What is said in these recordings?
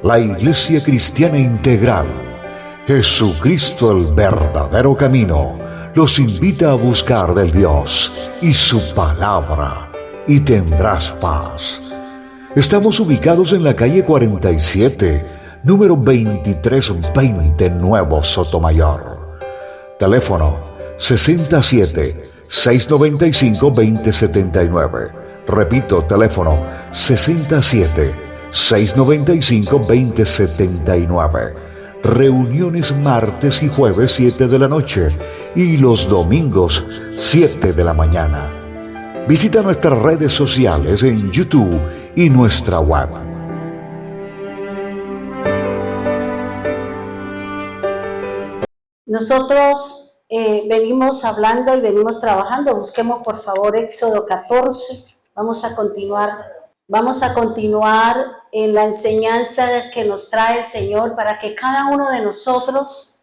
La Iglesia Cristiana Integral, Jesucristo el verdadero camino, los invita a buscar del Dios y su palabra, y tendrás paz. Estamos ubicados en la calle 47, número 2320, Nuevo Sotomayor. Teléfono 67-695-2079. Repito, teléfono 67-695-2079. Reuniones martes y jueves 7 de la noche y los domingos 7 de la mañana. Visita nuestras redes sociales en YouTube y nuestra web. Nosotros venimos hablando y venimos trabajando. Busquemos por favor Éxodo 14. Vamos a continuar en la enseñanza que nos trae el Señor para que cada uno de nosotros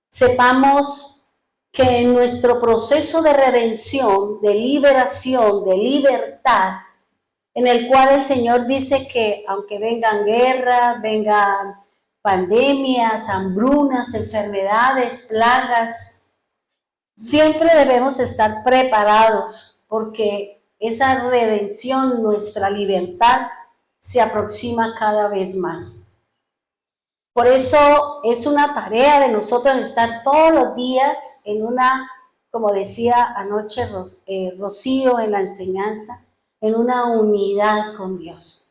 sepamos que en nuestro proceso de redención, de liberación, de libertad, en el cual el Señor dice que aunque vengan guerras, vengan pandemias, hambrunas, enfermedades, plagas, siempre debemos estar preparados porque esa redención, nuestra libertad, se aproxima cada vez más. Por eso es una tarea de nosotros estar todos los días en una, como decía anoche Rocío en la enseñanza, en una unidad con Dios.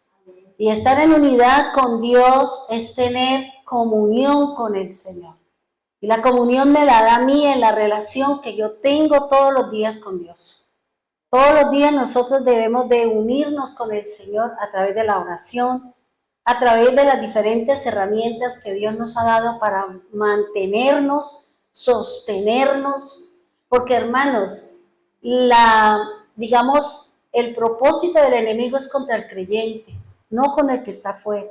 Y estar en unidad con Dios es tener comunión con el Señor. Y la comunión me la da a mí en la relación que yo tengo todos los días con Dios. Todos los días nosotros debemos de unirnos con el Señor a través de la oración, a través de las diferentes herramientas que Dios nos ha dado para mantenernos, sostenernos, porque hermanos, el propósito del enemigo es contra el creyente, no con el que está afuera,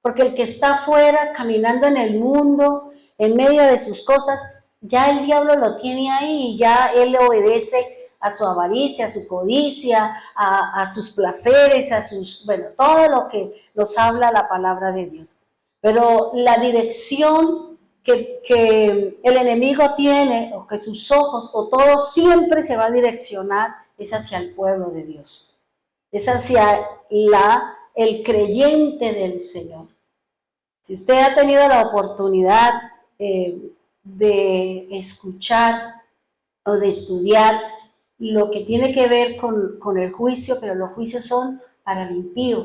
porque el que está afuera caminando en el mundo, en medio de sus cosas, ya el diablo lo tiene ahí y ya él le obedece a su avaricia, a su codicia, a sus placeres, todo lo que nos habla la palabra de Dios. Pero la dirección que el enemigo tiene, o que sus ojos, o todo siempre se va a direccionar, es hacia el pueblo de Dios. Es hacia el creyente del Señor. Si usted ha tenido la oportunidad de escuchar o de estudiar lo que tiene que ver con el juicio, pero los juicios son para el impío.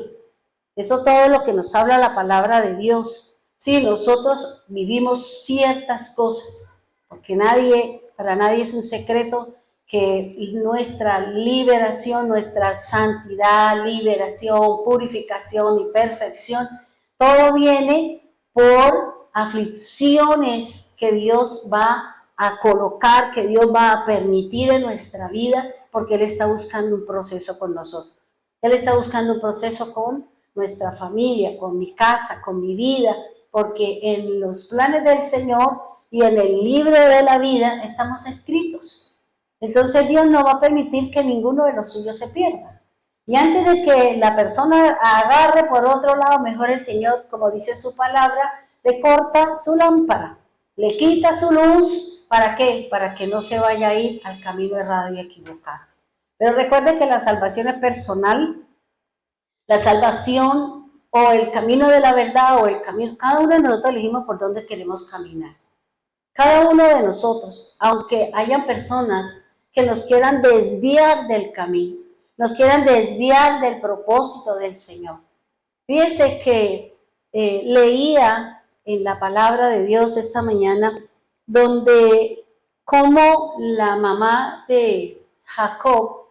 Eso todo lo que nos habla la palabra de Dios. Sí, nosotros vivimos ciertas cosas, porque para nadie es un secreto que nuestra liberación, nuestra santidad, liberación, purificación y perfección, todo viene por aflicciones que Dios va a colocar, que Dios va a permitir en nuestra vida, porque Él está buscando un proceso con nosotros. Él está buscando un proceso con nuestra familia, con mi casa, con mi vida, porque en los planes del Señor y en el libro de la vida estamos escritos. Entonces Dios no va a permitir que ninguno de los suyos se pierda. Y antes de que la persona agarre por otro lado, mejor el Señor, como dice su palabra, le corta su lámpara, le quita su luz. ¿Para qué? Para que no se vaya a ir al camino errado y equivocado. Pero recuerden que la salvación es personal, la salvación o el camino de la verdad o el camino, cada uno de nosotros elegimos por dónde queremos caminar. Cada uno de nosotros, aunque hayan personas que nos quieran desviar del camino, nos quieran desviar del propósito del Señor. Fíjense que leía en la palabra de Dios esta mañana, donde como la mamá de Jacob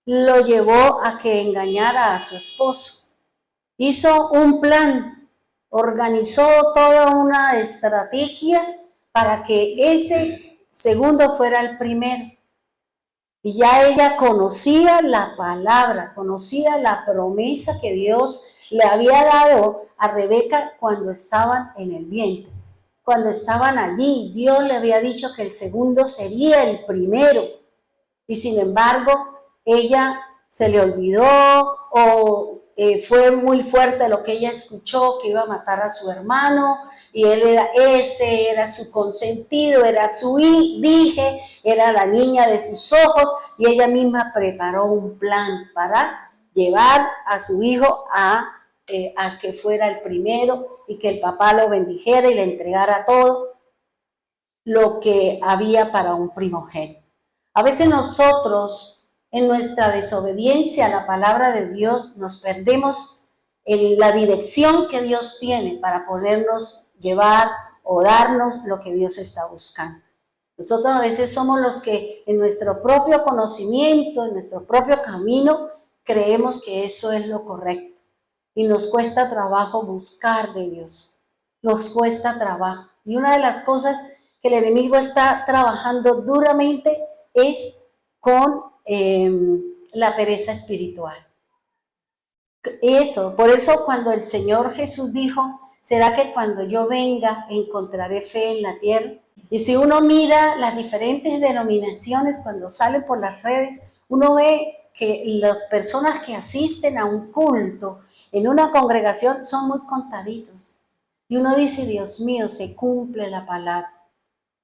lo llevó a que engañara a su esposo. Hizo un plan, organizó toda una estrategia para que ese segundo fuera el primero. Y ya ella conocía la palabra, conocía la promesa que Dios le había dado a Rebeca cuando estaban en el vientre. Cuando estaban allí, Dios le había dicho que el segundo sería el primero. Y sin embargo, ella se le olvidó o fue muy fuerte lo que ella escuchó, que iba a matar a su hermano, y él era su consentido, era su dije, era la niña de sus ojos, y ella misma preparó un plan para llevar a su hijo a que fuera el primero y que el papá lo bendijera y le entregara todo lo que había para un primogénito. A veces nosotros, en nuestra desobediencia a la palabra de Dios, nos perdemos en la dirección que Dios tiene para podernos llevar o darnos lo que Dios está buscando. Nosotros a veces somos los que en nuestro propio conocimiento, en nuestro propio camino, creemos que eso es lo correcto. Y nos cuesta trabajo buscar de Dios. Nos cuesta trabajo. Y una de las cosas que el enemigo está trabajando duramente es con la pereza espiritual. Por eso cuando el Señor Jesús dijo, ¿será que cuando yo venga encontraré fe en la tierra? Y si uno mira las diferentes denominaciones cuando salen por las redes, uno ve que las personas que asisten a un culto en una congregación son muy contaditos. Y uno dice, Dios mío, se cumple la palabra.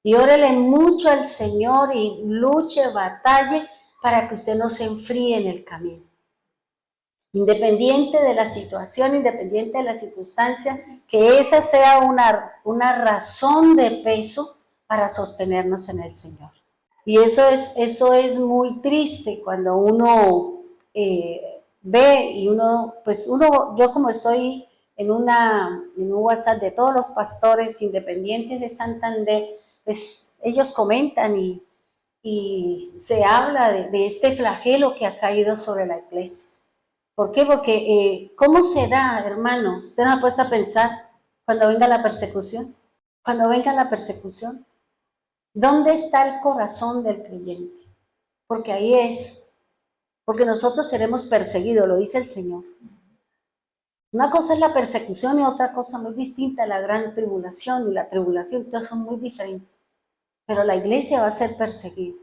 Y órele mucho al Señor y luche, batalle para que usted no se enfríe en el camino. Independiente de la situación, independiente de la circunstancia, que esa sea una razón de peso para sostenernos en el Señor. Y eso es muy triste cuando uno ve y yo como estoy en un WhatsApp de todos los pastores independientes de Santander, pues ellos comentan y se habla de este flagelo que ha caído sobre la iglesia. ¿Por qué? Porque ¿cómo será, hermano? Usted no ha puesto a pensar cuando venga la persecución. Cuando venga la persecución, ¿dónde está el corazón del creyente? Porque ahí es. Porque nosotros seremos perseguidos, lo dice el Señor. Una cosa es la persecución y otra cosa muy distinta, la gran tribulación y la tribulación, entonces son muy diferentes. Pero la iglesia va a ser perseguida.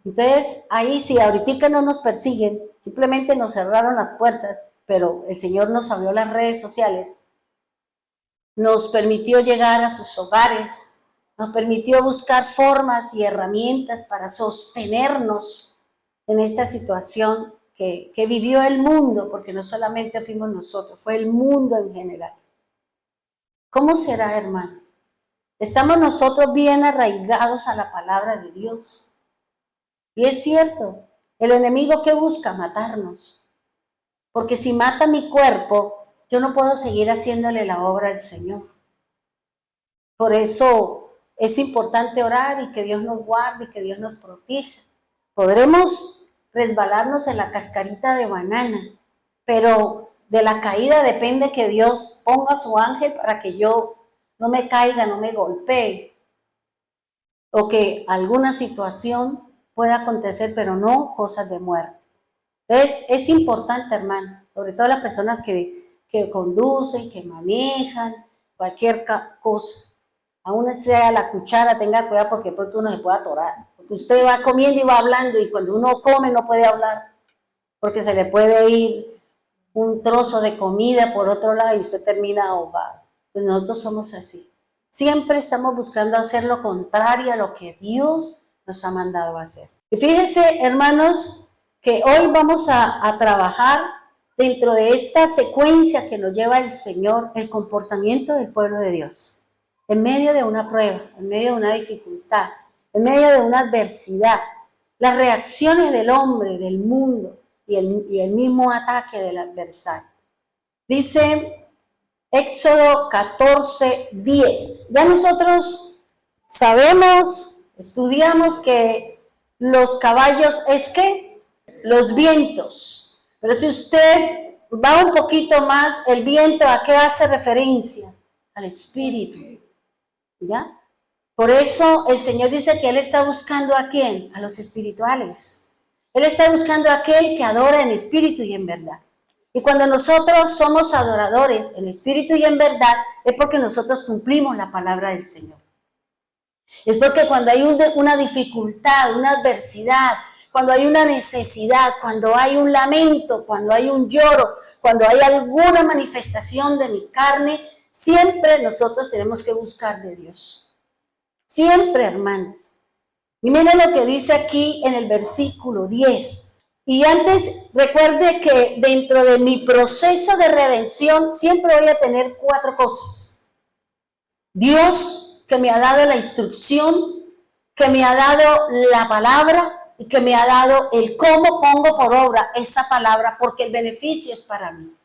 Entonces, ahí sí, ahorita no nos persiguen, simplemente nos cerraron las puertas, pero el Señor nos abrió las redes sociales, nos permitió llegar a sus hogares, nos permitió buscar formas y herramientas para sostenernos en esta situación que vivió el mundo, porque no solamente fuimos nosotros, fue el mundo en general. ¿Cómo será, hermano? ¿Estamos nosotros bien arraigados a la palabra de Dios? Y es cierto, el enemigo que busca matarnos, porque si mata mi cuerpo, yo no puedo seguir haciéndole la obra al Señor. Por eso es importante orar y que Dios nos guarde y que Dios nos proteja. Podremos resbalarnos en la cascarita de banana, pero de la caída depende que Dios ponga su ángel para que yo no me caiga, no me golpee, o que alguna situación pueda acontecer, pero no cosas de muerte. Entonces, es importante, hermano, sobre todo las personas que conducen, que manejan, cualquier cosa. Aún sea la cuchara, tenga cuidado porque pronto uno se puede atorar. Porque usted va comiendo y va hablando y cuando uno come no puede hablar porque se le puede ir un trozo de comida por otro lado y usted termina ahogado. Pues nosotros somos así. Siempre estamos buscando hacer lo contrario a lo que Dios nos ha mandado a hacer. Y fíjense, hermanos, que hoy vamos a trabajar dentro de esta secuencia que nos lleva el Señor, el comportamiento del pueblo de Dios. En medio de una prueba, en medio de una dificultad, en medio de una adversidad, las reacciones del hombre, del mundo y el mismo ataque del adversario. Dice Éxodo 14:10. Ya nosotros sabemos, estudiamos que los caballos es que los vientos. Pero si usted va un poquito más, el viento, ¿a qué hace referencia? Al espíritu. ¿Ya? Por eso el Señor dice que Él está buscando ¿a quién? A los espirituales. Él está buscando a aquel que adora en espíritu y en verdad. Y cuando nosotros somos adoradores en espíritu y en verdad, es porque nosotros cumplimos la palabra del Señor. Es porque cuando hay una dificultad, una adversidad, cuando hay una necesidad, cuando hay un lamento, cuando hay un lloro, cuando hay alguna manifestación de mi carne, siempre nosotros tenemos que buscar de Dios. Siempre, hermanos. Y miren lo que dice aquí en el versículo 10. Y antes, recuerde que dentro de mi proceso de redención siempre voy a tener 4 cosas. Dios, que me ha dado la instrucción, que me ha dado la palabra y que me ha dado el cómo pongo por obra esa palabra, porque el beneficio es para mí.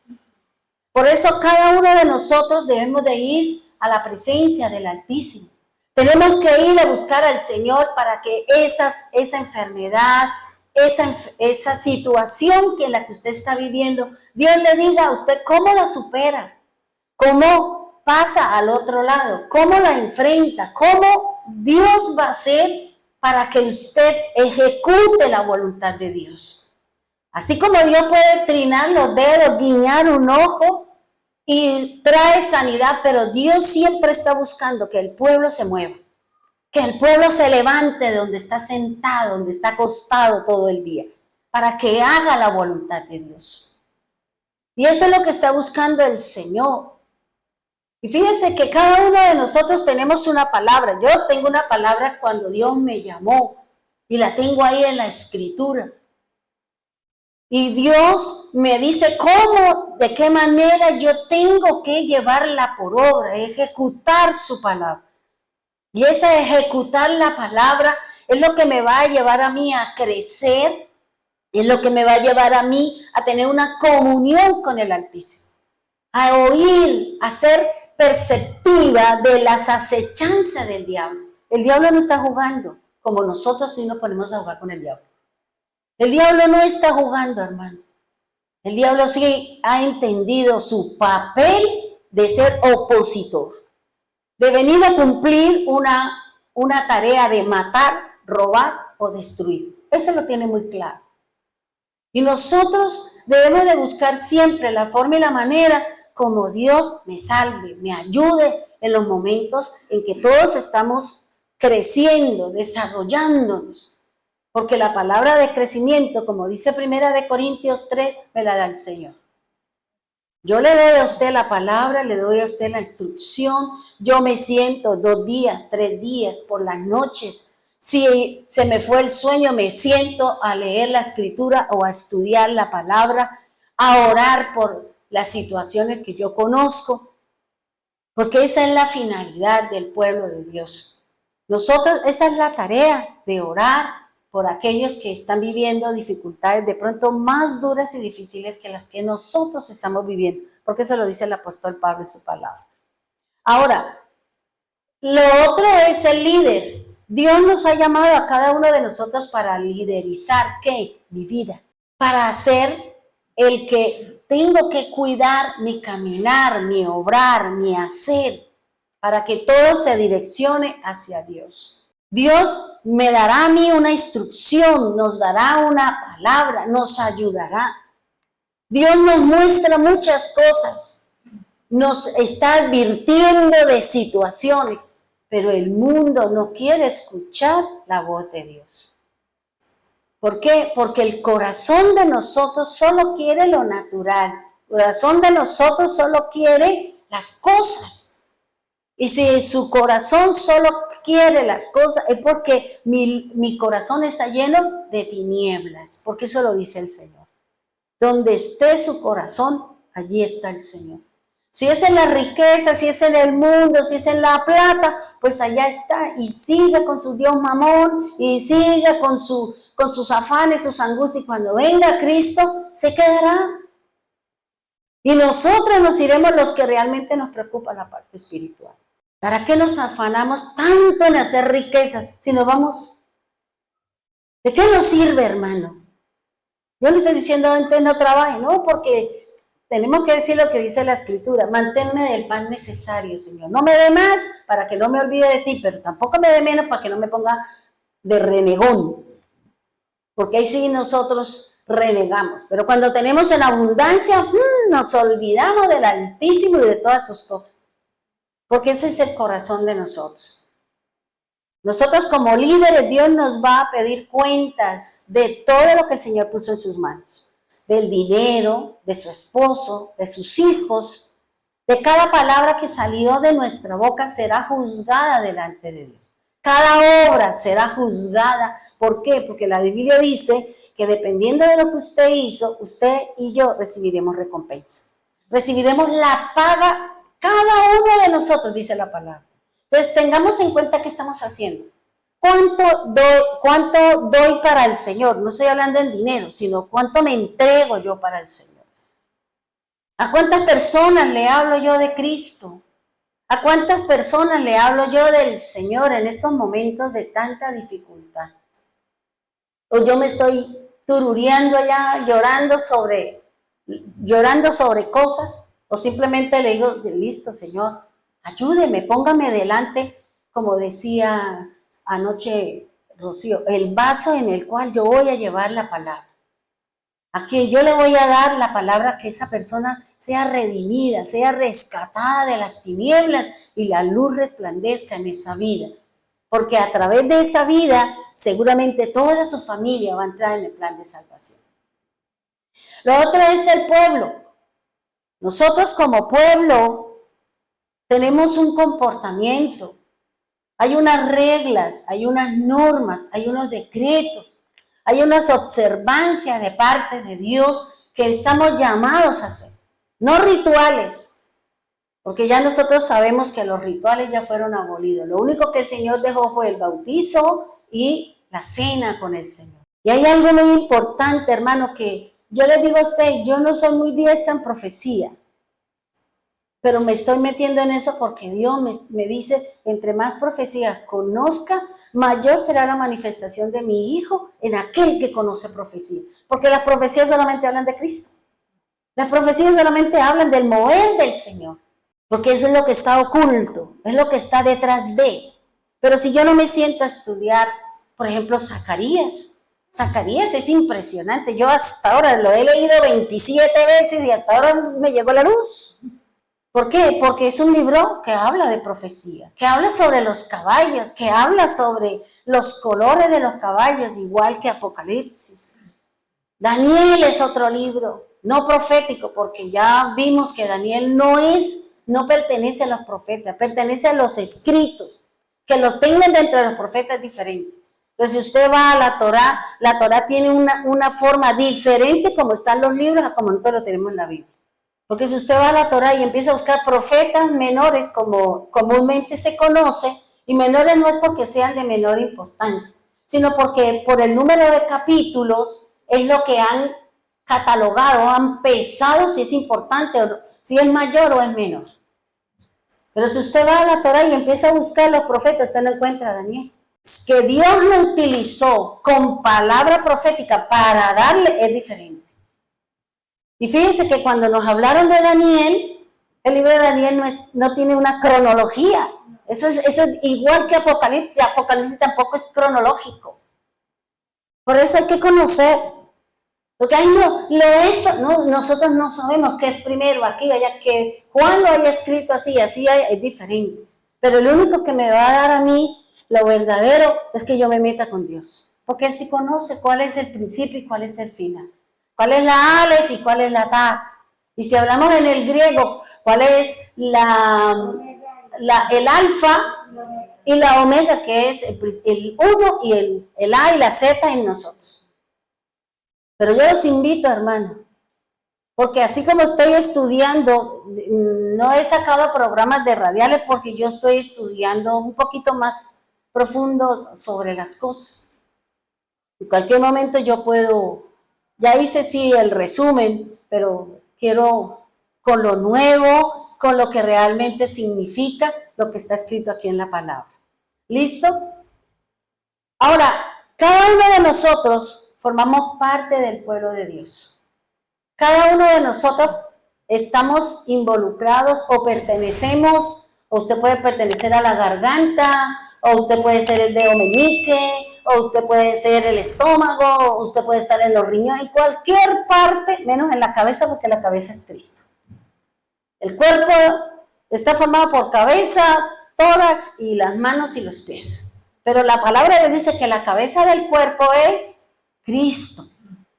Por eso cada uno de nosotros debemos de ir a la presencia del Altísimo. Tenemos que ir a buscar al Señor para que esa enfermedad, esa situación en la que usted está viviendo, Dios le diga a usted cómo la supera, cómo pasa al otro lado, cómo la enfrenta, cómo Dios va a hacer para que usted ejecute la voluntad de Dios. Así como Dios puede trinar los dedos, guiñar un ojo y trae sanidad, pero Dios siempre está buscando que el pueblo se mueva, que el pueblo se levante de donde está sentado, donde está acostado todo el día, para que haga la voluntad de Dios. Y eso es lo que está buscando el Señor. Y fíjense que cada uno de nosotros tenemos una palabra. Yo tengo una palabra cuando Dios me llamó y la tengo ahí en la Escritura. Y Dios me dice cómo, de qué manera yo tengo que llevarla por obra, ejecutar su palabra. Y esa ejecutar la palabra es lo que me va a llevar a mí a crecer, es lo que me va a llevar a mí a tener una comunión con el Altísimo, a oír, a ser perceptiva de las acechanzas del diablo. El diablo no está jugando como nosotros sí nos ponemos a jugar con el diablo. El diablo no está jugando, hermano. El diablo sí ha entendido su papel de ser opositor, de venir a cumplir una tarea de matar, robar o destruir. Eso lo tiene muy claro. Y nosotros debemos de buscar siempre la forma y la manera como Dios me salve, me ayude en los momentos en que todos estamos creciendo, desarrollándonos. Porque la palabra de crecimiento, como dice 1 Corintios 3, me la da el Señor. Yo le doy a usted la palabra, le doy a usted la instrucción. Yo me siento 2 días, 3 días por las noches. Si se me fue el sueño, me siento a leer la Escritura o a estudiar la palabra, a orar por las situaciones que yo conozco, porque esa es la finalidad del pueblo de Dios. Nosotros, esa es la tarea de orar por aquellos que están viviendo dificultades de pronto más duras y difíciles que las que nosotros estamos viviendo, porque eso lo dice el apóstol Pablo en su palabra. Ahora, lo otro es el líder. Dios nos ha llamado a cada uno de nosotros para liderizar, ¿qué? Mi vida, para ser el que tengo que cuidar mi caminar, mi obrar, mi hacer, para que todo se direccione hacia Dios. Dios me dará a mí una instrucción, nos dará una palabra, nos ayudará. Dios nos muestra muchas cosas, nos está advirtiendo de situaciones, pero el mundo no quiere escuchar la voz de Dios. ¿Por qué? Porque el corazón de nosotros solo quiere lo natural. El corazón de nosotros solo quiere las cosas. Y si su corazón solo quiere las cosas, es porque mi corazón está lleno de tinieblas. Porque eso lo dice el Señor. Donde esté su corazón, allí está el Señor. Si es en la riqueza, si es en el mundo, si es en la plata, pues allá está. Y siga con su Dios Mamón, y siga con sus afanes, sus angustias, y cuando venga Cristo, se quedará. Y nosotros nos iremos los que realmente nos preocupa la parte espiritual. ¿Para qué nos afanamos tanto en hacer riquezas si nos vamos? ¿De qué nos sirve, hermano? Yo le estoy diciendo, entonces no trabaje, no, porque tenemos que decir lo que dice la Escritura: manténme del pan necesario, Señor. No me dé más para que no me olvide de ti, pero tampoco me dé menos para que no me ponga de renegón. Porque ahí sí nosotros renegamos. Pero cuando tenemos en abundancia, nos olvidamos del Altísimo y de todas sus cosas. Porque ese es el corazón de nosotros. Nosotros como líderes, Dios nos va a pedir cuentas de todo lo que el Señor puso en sus manos. Del dinero, de su esposo, de sus hijos. De cada palabra que salió de nuestra boca será juzgada delante de Dios. Cada obra será juzgada. ¿Por qué? Porque la Biblia dice que dependiendo de lo que usted hizo, usted y yo recibiremos recompensa. Recibiremos la paga, cada uno de nosotros, dice la palabra. Entonces tengamos en cuenta qué estamos haciendo. ¿Cuánto doy para el Señor? No estoy hablando en dinero, sino cuánto me entrego yo para el Señor. ¿A cuántas personas le hablo yo de Cristo? ¿A cuántas personas le hablo yo del Señor en estos momentos de tanta dificultad? O yo me estoy turureando allá, llorando sobre cosas, o simplemente le digo: listo, Señor, ayúdeme, póngame delante, como decía anoche Rocío, el vaso en el cual yo voy a llevar la palabra. A quien yo le voy a dar la palabra, que esa persona sea redimida, sea rescatada de las tinieblas y la luz resplandezca en esa vida. Porque a través de esa vida, seguramente toda su familia va a entrar en el plan de salvación. Lo otro es el pueblo. Nosotros como pueblo tenemos un comportamiento. Hay unas reglas, hay unas normas, hay unos decretos, hay unas observancias de parte de Dios que estamos llamados a hacer. No rituales, porque ya nosotros sabemos que los rituales ya fueron abolidos. Lo único que el Señor dejó fue el bautizo y la cena con el Señor. Y hay algo muy importante, hermano, que yo les digo a usted, yo no soy muy diestra en profecía, pero me estoy metiendo en eso porque Dios me dice: entre más profecías conozca, mayor será la manifestación de mi Hijo en aquel que conoce profecía. Porque las profecías solamente hablan de Cristo. Las profecías solamente hablan del mover del Señor. Porque eso es lo que está oculto, es lo que está detrás de. Pero si yo no me siento a estudiar, por ejemplo, Zacarías es impresionante. Yo hasta ahora lo he leído 27 veces y hasta ahora me llegó la luz. ¿Por qué? Porque es un libro que habla de profecía, que habla sobre los caballos, que habla sobre los colores de los caballos, igual que Apocalipsis. Daniel es otro libro, no profético, porque ya vimos que Daniel no pertenece a los profetas, pertenece a los escritos. Que lo tengan dentro de los profetas es diferente. Pero si usted va a la Torá tiene una forma diferente como están los libros a como nosotros lo tenemos en la Biblia. Porque si usted va a la Torá y empieza a buscar profetas menores, como comúnmente se conoce, y menores no es porque sean de menor importancia, sino porque por el número de capítulos es lo que han catalogado, han pesado si es importante o no, si es mayor o es menor. Pero si usted va a la Torá y empieza a buscar los profetas, usted no encuentra a Daniel. Que Dios lo utilizó con palabra profética para darle es diferente. Y fíjense que cuando nos hablaron de Daniel, el libro de Daniel no tiene una cronología. Eso es igual que Apocalipsis. Apocalipsis tampoco es cronológico. Por eso hay que conocer. Porque nosotros no sabemos qué es primero, aquí, allá, que Juan lo haya escrito así es diferente. Pero lo único que me va a dar a mí, lo verdadero, es que yo me meta con Dios. Porque Él sí conoce cuál es el principio y cuál es el final. ¿Cuál es la Aleph y cuál es la Ta? Y si hablamos en el griego, ¿cuál es el alfa y la omega, que es el 1 y el A y la Z en nosotros? Pero yo los invito, hermano, porque así como estoy estudiando, no he sacado programas de radiales porque yo estoy estudiando un poquito más profundo sobre las cosas. En cualquier momento yo puedo, ya hice sí el resumen, pero quiero con lo nuevo, con lo que realmente significa lo que está escrito aquí en la palabra. ¿Listo? Ahora, cada uno de nosotros formamos parte del pueblo de Dios. Cada uno de nosotros estamos involucrados o pertenecemos, o usted puede pertenecer a la garganta, o usted puede ser el dedo meñique, o usted puede ser el estómago, o usted puede estar en los riñones, cualquier parte, menos en la cabeza, porque la cabeza es Cristo. El cuerpo está formado por cabeza, tórax y las manos y los pies. Pero la palabra de Dios dice que la cabeza del cuerpo es Cristo.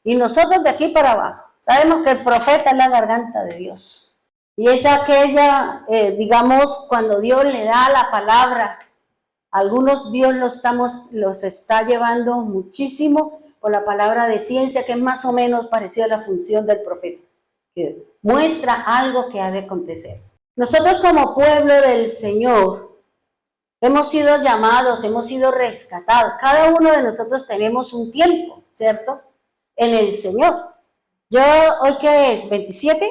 Y nosotros de aquí para abajo sabemos que el profeta es la garganta de Dios. Y es aquella, digamos, cuando Dios le da la palabra, algunos Dios los está llevando muchísimo por la palabra de ciencia, que es más o menos parecida a la función del profeta, que muestra algo que ha de acontecer. Nosotros como pueblo del Señor hemos sido llamados, hemos sido rescatados. Cada uno de nosotros tenemos un tiempo, ¿cierto? En el Señor. Yo, ¿hoy qué es? ¿27?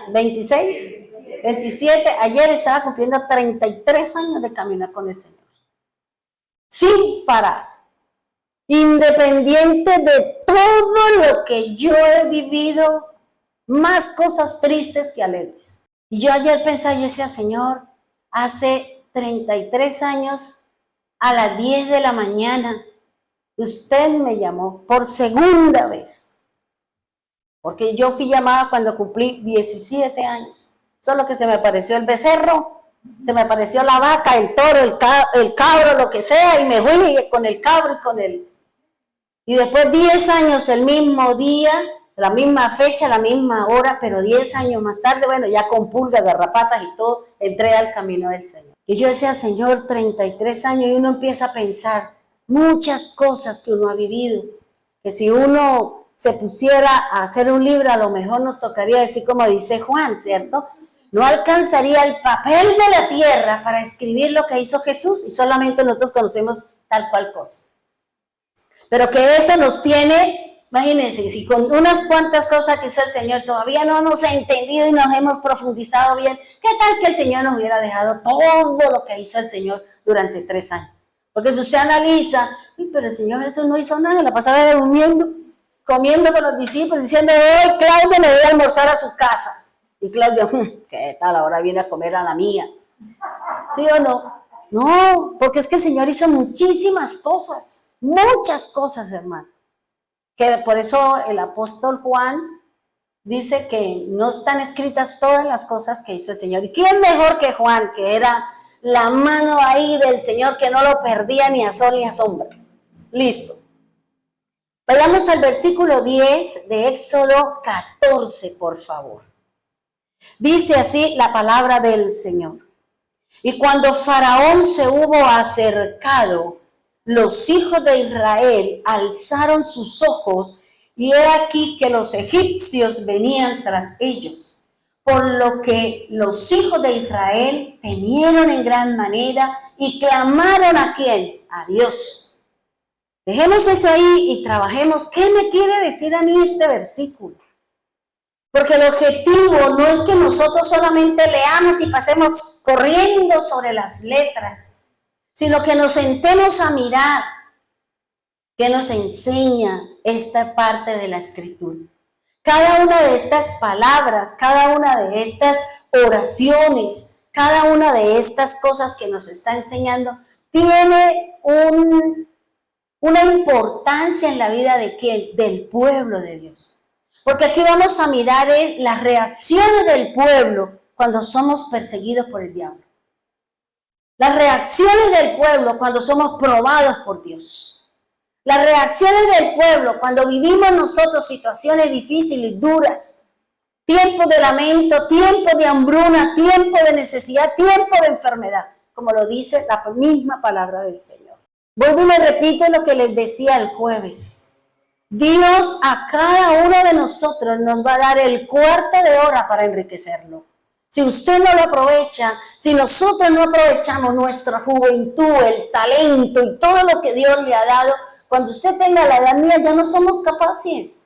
¿26? 27. Ayer estaba cumpliendo 33 años de caminar con el Señor. Sin parar. Independiente de todo lo que yo he vivido, más cosas tristes que alegres. Y yo ayer pensaba y decía, Señor, hace 33 años, a las 10 de la mañana, usted me llamó por segunda vez. Porque yo fui llamada cuando cumplí 17 años. Solo que se me apareció el becerro, se me apareció la vaca, el toro, el cabro, lo que sea, y me fui con el cabro y con él. Y después 10 años, el mismo día, la misma fecha, la misma hora, pero 10 años más tarde, bueno, ya con pulgas, garrapatas y todo, entré al camino del Señor. Y yo decía, Señor, 33 años, y uno empieza a pensar muchas cosas que uno ha vivido, que si uno se pusiera a hacer un libro, a lo mejor nos tocaría decir como dice Juan, ¿cierto? No alcanzaría el papel de la tierra para escribir lo que hizo Jesús, y solamente nosotros conocemos tal cual cosa. Pero que eso nos tiene, imagínense, si con unas cuantas cosas que hizo el Señor todavía no nos ha entendido y nos hemos profundizado bien, ¿qué tal que el Señor nos hubiera dejado todo lo que hizo el Señor durante 3 años? Porque si usted analiza, pero el Señor Jesús no hizo nada, la pasaba durmiendo, comiendo con los discípulos, diciendo, hoy Claudia me voy a almorzar a su casa. Y Claudia, ¿qué tal? Ahora viene a comer a la mía. ¿Sí o no? No, porque es que el Señor hizo muchísimas cosas, hermano. Que por eso el apóstol Juan dice que no están escritas todas las cosas que hizo el Señor. ¿Y quién mejor que Juan, que era la mano ahí del Señor, que no lo perdía ni a sol ni a sombra? Listo. Vayamos al versículo 10 de Éxodo 14, por favor. Dice así la palabra del Señor. Y cuando Faraón se hubo acercado, los hijos de Israel alzaron sus ojos, y he aquí que los egipcios venían tras ellos. Por lo que los hijos de Israel temieron en gran manera y clamaron ¿a quién? A Dios. Dejemos eso ahí y trabajemos. ¿Qué me quiere decir a mí este versículo? Porque el objetivo no es que nosotros solamente leamos y pasemos corriendo sobre las letras, sino que nos sentemos a mirar qué nos enseña esta parte de la Escritura. Cada una de estas palabras, cada una de estas oraciones, cada una de estas cosas que nos está enseñando, tiene una importancia en la vida de ¿quién? Del pueblo de Dios. Porque aquí vamos a mirar es las reacciones del pueblo cuando somos perseguidos por el diablo. Las reacciones del pueblo cuando somos probados por Dios. Las reacciones del pueblo cuando vivimos nosotros situaciones difíciles, duras. Tiempos de lamento, tiempos de hambruna, tiempos de necesidad, tiempos de enfermedad. Como lo dice la misma palabra del Señor. Vuelvo y me repito lo que les decía el jueves. Dios a cada uno de nosotros nos va a dar el cuarto de hora para enriquecerlo. Si usted no lo aprovecha, si nosotros no aprovechamos nuestra juventud, el talento y todo lo que Dios le ha dado, cuando usted tenga la edad mía ya no somos capaces.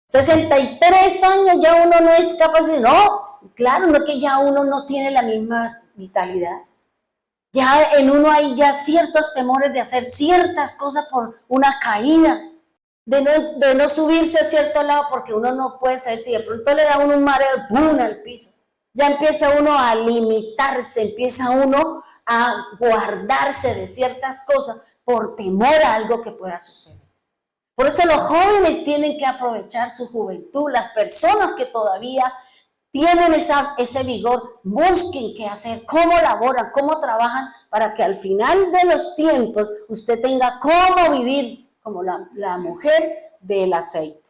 63 años ya uno no es capaz de, no, claro, no es que ya uno no tiene la misma vitalidad. Ya en uno hay ya ciertos temores de hacer ciertas cosas por una caída. de no subirse a cierto lado, porque uno no puede saber si de pronto le da uno un mareo, ¡pum!, al piso. Ya empieza uno a limitarse, empieza uno a guardarse de ciertas cosas por temor a algo que pueda suceder. Por eso los jóvenes tienen que aprovechar su juventud, las personas que todavía tienen ese vigor, busquen qué hacer, cómo laboran, cómo trabajan, para que al final de los tiempos usted tenga cómo vivir como la mujer del aceite.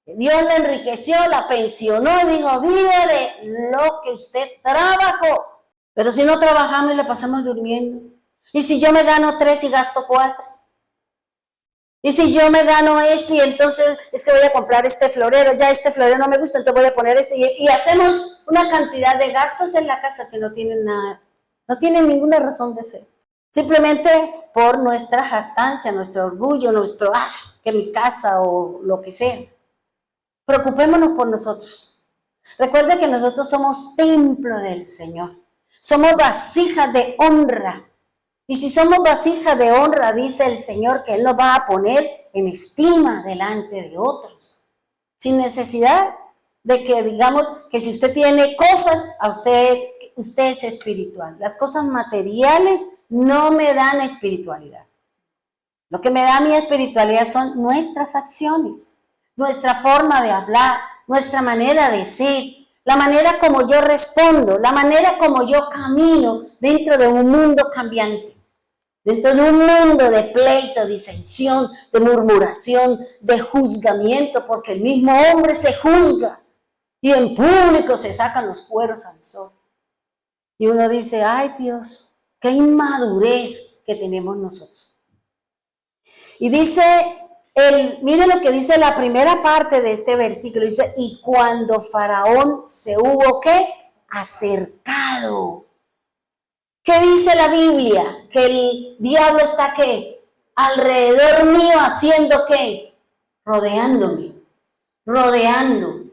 Dios la enriqueció, la pensionó y dijo, vive de lo que usted trabajó. Pero si no trabajamos y le pasamos durmiendo, y si yo me gano 3 y gasto 4, y si yo me gano esto y entonces es que voy a comprar este florero, ya este florero no me gusta, entonces voy a poner esto, y hacemos una cantidad de gastos en la casa que no tienen nada, no tienen ninguna razón de ser. Simplemente por nuestra jactancia, nuestro orgullo, que mi casa o lo que sea. Preocupémonos por nosotros. Recuerden que nosotros somos templo del Señor. Somos vasijas de honra. Y si somos vasijas de honra, dice el Señor que Él nos va a poner en estima delante de otros. Sin necesidad de que digamos que si usted tiene cosas, usted es espiritual. Las cosas materiales no me dan espiritualidad. Lo que me da mi espiritualidad son nuestras acciones, nuestra forma de hablar, nuestra manera de ser, la manera como yo respondo, la manera como yo camino dentro de un mundo cambiante, dentro de un mundo de pleito, disensión, de murmuración, de juzgamiento, porque el mismo hombre se juzga y en público se sacan los cueros al sol. Y uno dice, ay Dios, qué inmadurez que tenemos nosotros. Y dice, mire lo que dice la primera parte de este versículo, dice, y cuando Faraón se hubo, ¿qué? Acercado. ¿Qué dice la Biblia? Que el diablo está, ¿qué? Alrededor mío haciendo, ¿qué? Rodeándome, rodeando.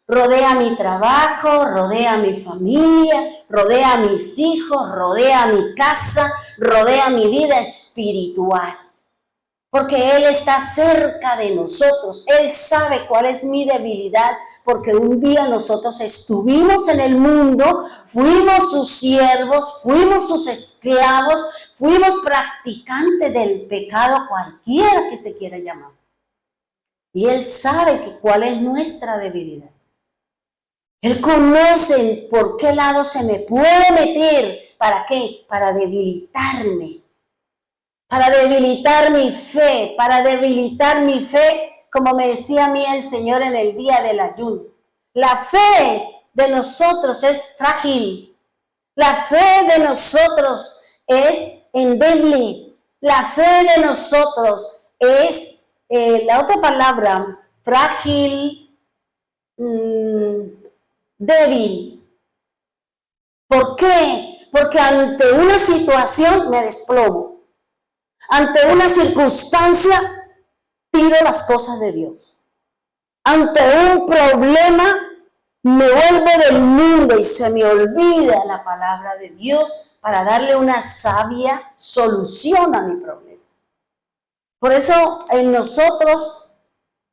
Rodea mi trabajo, rodea mi familia, rodea a mis hijos, rodea mi casa, rodea mi vida espiritual. Porque Él está cerca de nosotros. Él sabe cuál es mi debilidad, porque un día nosotros estuvimos en el mundo, fuimos sus siervos, fuimos sus esclavos, fuimos practicantes del pecado, cualquiera que se quiera llamar. Y Él sabe cuál es nuestra debilidad. Él conoce por qué lado se me puede meter. ¿Para qué? Para debilitarme. Para debilitar mi fe. Para debilitar mi fe, como me decía a mí el Señor en el día del ayuno. La fe de nosotros es frágil. La fe de nosotros es endeble. La fe de nosotros es, la otra palabra, frágil, débil. ¿Por qué? Porque ante una situación me desplomo. Ante una circunstancia tiro las cosas de Dios. Ante un problema me vuelvo del mundo y se me olvida la palabra de Dios para darle una sabia solución a mi problema. Por eso en nosotros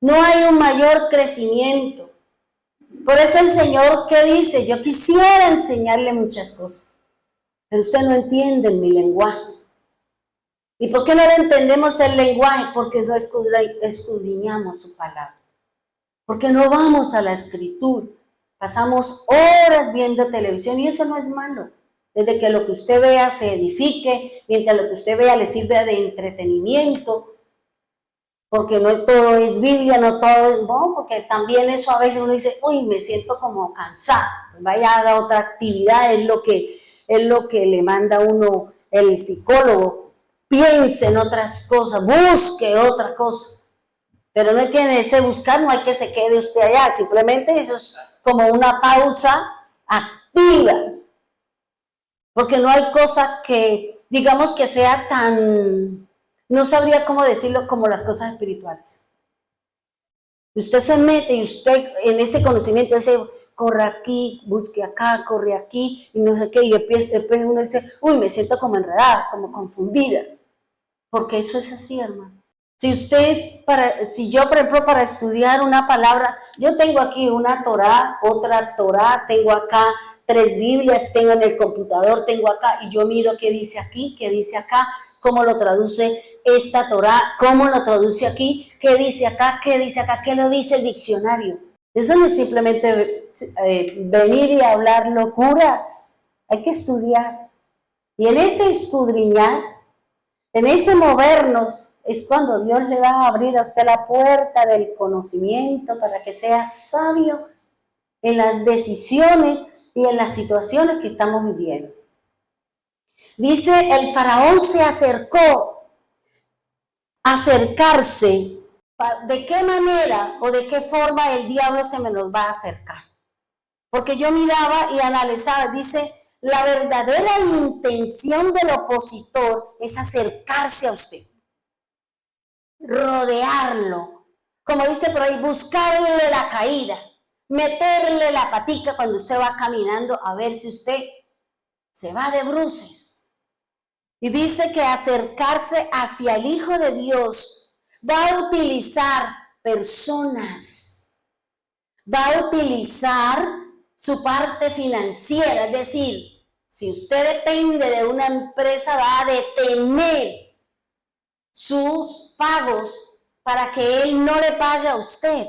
no hay un mayor crecimiento. Por eso el Señor, ¿qué dice? Yo quisiera enseñarle muchas cosas, pero usted no entiende mi lenguaje. ¿Y por qué no le entendemos el lenguaje? Porque no escudriñamos su palabra. Porque no vamos a la escritura. Pasamos horas viendo televisión y eso no es malo. Desde que lo que usted vea se edifique, mientras lo que usted vea le sirva de entretenimiento. Porque no todo es Biblia, no todo es bueno, porque también eso a veces uno dice, uy, me siento como cansada, vaya a otra actividad, es lo que le manda a uno el psicólogo, piense en otras cosas, busque otra cosa, pero no hay que ese buscar, no hay que se quede usted allá, simplemente eso es como una pausa activa, porque no hay cosa que, digamos que sea tan... No sabría cómo decirlo como las cosas espirituales. Usted se mete y usted en ese conocimiento, corre aquí, busque acá, corre aquí, y no sé qué, y después uno dice, uy, me siento como enredada, como confundida. Porque eso es así, hermano. Si yo, por ejemplo, para estudiar una palabra, yo tengo aquí una Torá, otra Torá, tengo acá 3 Biblias, tengo en el computador, tengo acá, y yo miro qué dice aquí, qué dice acá, cómo lo traduce esta Torá, cómo lo traduce aquí, qué dice acá, qué lo dice el diccionario. Eso no es simplemente venir y hablar locuras, hay que estudiar. Y en ese escudriñar, en ese movernos, es cuando Dios le va a abrir a usted la puerta del conocimiento para que sea sabio en las decisiones y en las situaciones que estamos viviendo. Dice, el faraón se acercó, acercarse. ¿De qué manera o de qué forma el diablo se me nos va a acercar? Porque yo miraba y analizaba, dice, la verdadera intención del opositor es acercarse a usted, rodearlo, como dice por ahí, buscarle la caída, meterle la patica cuando usted va caminando a ver si usted se va de bruces. Y dice que acercarse hacia el Hijo de Dios va a utilizar personas, va a utilizar su parte financiera, es decir, si usted depende de una empresa, va a detener sus pagos para que él no le pague a usted,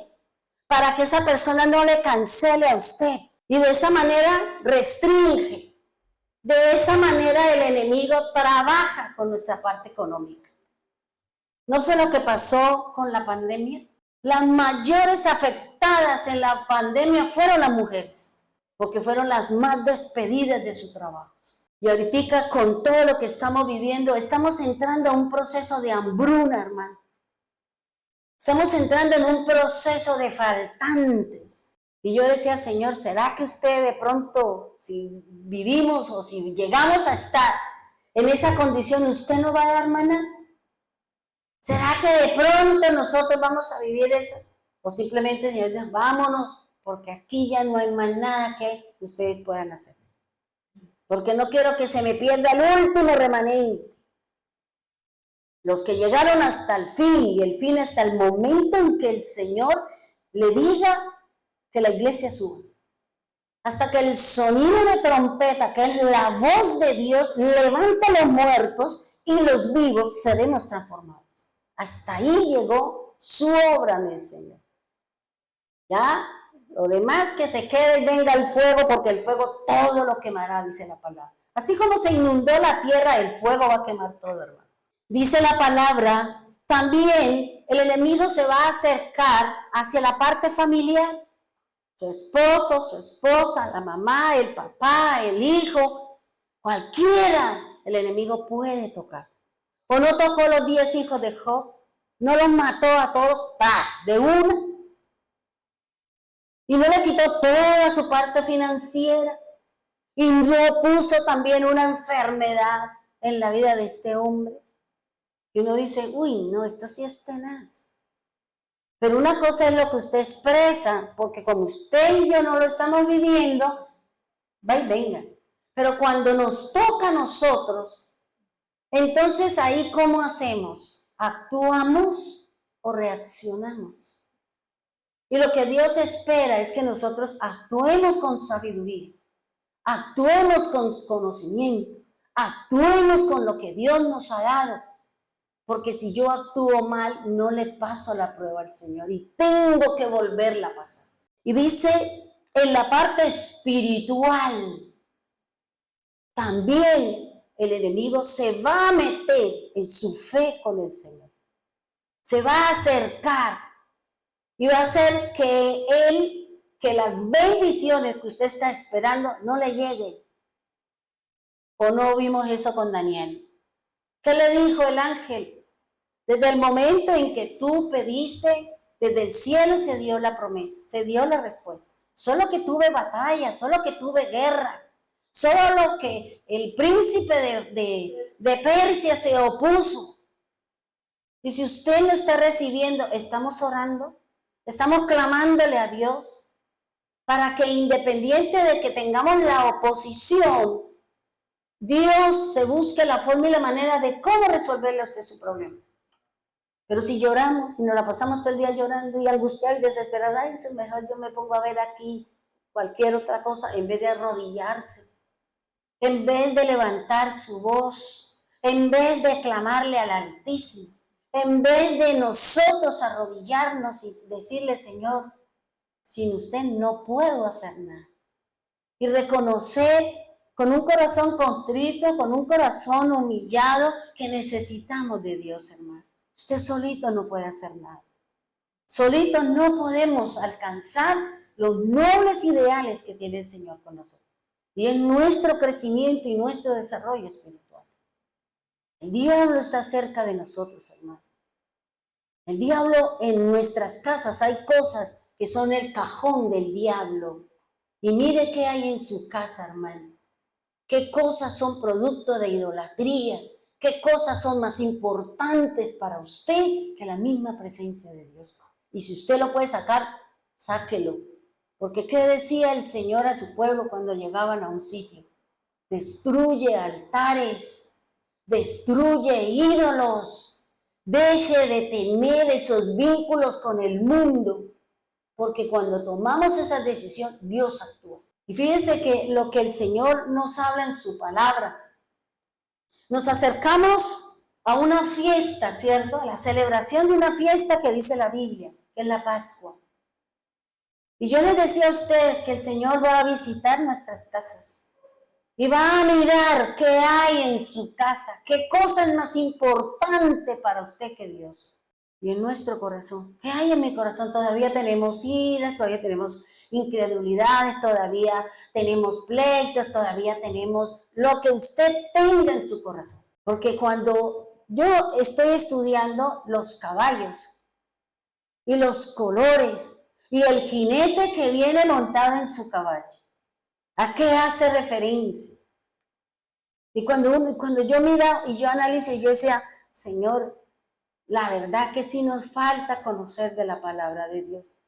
para que esa persona no le cancele a usted. Y de esa manera restringe. De esa manera el enemigo trabaja con nuestra parte económica. ¿No fue lo que pasó con la pandemia? Las mayores afectadas en la pandemia fueron las mujeres, porque fueron las más despedidas de sus trabajos. Y ahorita con todo lo que estamos viviendo, estamos entrando a un proceso de hambruna, hermano. Estamos entrando en un proceso de faltantes. Y yo decía, Señor, ¿será que usted de pronto, si vivimos o si llegamos a estar en esa condición, usted no va a dar maná? ¿Será que de pronto nosotros vamos a vivir eso? O simplemente, Señor, dice, vámonos, porque aquí ya no hay más nada que ustedes puedan hacer. Porque no quiero que se me pierda el último remanente. Los que llegaron hasta el fin, y el fin hasta el momento en que el Señor le diga que la iglesia suba. Hasta que el sonido de trompeta, que es la voz de Dios, levanta a los muertos y los vivos seremos transformados. Hasta ahí llegó su obra en el Señor. Ya, lo demás que se quede y venga el fuego, porque el fuego todo lo quemará, dice la palabra. Así como se inundó la tierra, el fuego va a quemar todo, hermano. Dice la palabra, también el enemigo se va a acercar hacia la parte familiar. Su esposo, su esposa, la mamá, el papá, el hijo, cualquiera el enemigo puede tocar. ¿O no tocó los 10 hijos de Job? ¿No los mató a todos? De una. Y no le quitó toda su parte financiera. Y no puso también una enfermedad en la vida de este hombre. Y uno dice, uy, no, esto sí es tenaz. Pero una cosa es lo que usted expresa, porque como usted y yo no lo estamos viviendo, va y venga. Pero cuando nos toca a nosotros, entonces ahí ¿cómo hacemos? ¿Actuamos o reaccionamos? Y lo que Dios espera es que nosotros actuemos con sabiduría, actuemos con conocimiento, actuemos con lo que Dios nos ha dado. Porque si yo actúo mal, no le paso la prueba al Señor y tengo que volverla a pasar. Y dice, en la parte espiritual, también el enemigo se va a meter en su fe con el Señor. Se va a acercar y va a hacer que las bendiciones que usted está esperando no le lleguen. ¿O no vimos eso con Daniel? ¿Qué le dijo el ángel? Desde el momento en que tú pediste, desde el cielo se dio la promesa, se dio la respuesta. Solo que tuve batalla, solo que tuve guerra, solo que el príncipe de Persia se opuso. Y si usted lo está recibiendo, estamos orando, estamos clamándole a Dios para que independiente de que tengamos la oposición, Dios se busque la forma y la manera de cómo resolverle a usted su problema. Pero si lloramos, si nos la pasamos todo el día llorando y angustiados y desesperados, ay, es mejor yo me pongo a ver aquí cualquier otra cosa en vez de arrodillarse, en vez de levantar su voz, en vez de clamarle al Altísimo, en vez de nosotros arrodillarnos y decirle, Señor, sin usted no puedo hacer nada. Y reconocer con un corazón contrito, con un corazón humillado, que necesitamos de Dios, hermano. Usted solito no puede hacer nada. Solito no podemos alcanzar los nobles ideales que tiene el Señor con nosotros. Y en nuestro crecimiento y nuestro desarrollo espiritual. El diablo está cerca de nosotros, hermano. El diablo en nuestras casas, hay cosas que son el cajón del diablo. Y mire qué hay en su casa, hermano. Qué cosas son producto de idolatría. Qué cosas son más importantes para usted que la misma presencia de Dios. Y si usted lo puede sacar, sáquelo. Porque ¿qué decía el Señor a su pueblo cuando llegaban a un sitio? Destruye altares, destruye ídolos, deje de tener esos vínculos con el mundo. Porque cuando tomamos esa decisión, Dios actúa. Y fíjense que lo que el Señor nos habla en su palabra, nos acercamos a una fiesta, ¿cierto? A la celebración de una fiesta que dice la Biblia, que es la Pascua. Y yo les decía a ustedes que el Señor va a visitar nuestras casas y va a mirar qué hay en su casa, qué cosa es más importante para usted que Dios. Y en nuestro corazón, ¿qué hay en mi corazón? Todavía tenemos iras, todavía tenemos incredulidades, todavía tenemos pleitos, todavía tenemos lo que usted tenga en su corazón. Porque cuando yo estoy estudiando los caballos y los colores y el jinete que viene montado en su caballo, ¿a qué hace referencia? Y cuando yo mira y yo analizo, yo decía, Señor, la verdad que sí nos falta conocer de la palabra de Dios.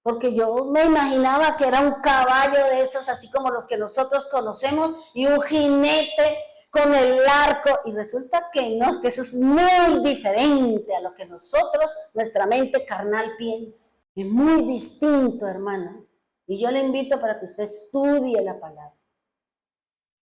Porque yo me imaginaba que era un caballo de esos, así como los que nosotros conocemos, y un jinete con el arco. Y resulta que no, que eso es muy diferente a lo que nosotros, nuestra mente carnal piensa. Es muy distinto, hermano. Y yo le invito para que usted estudie la palabra.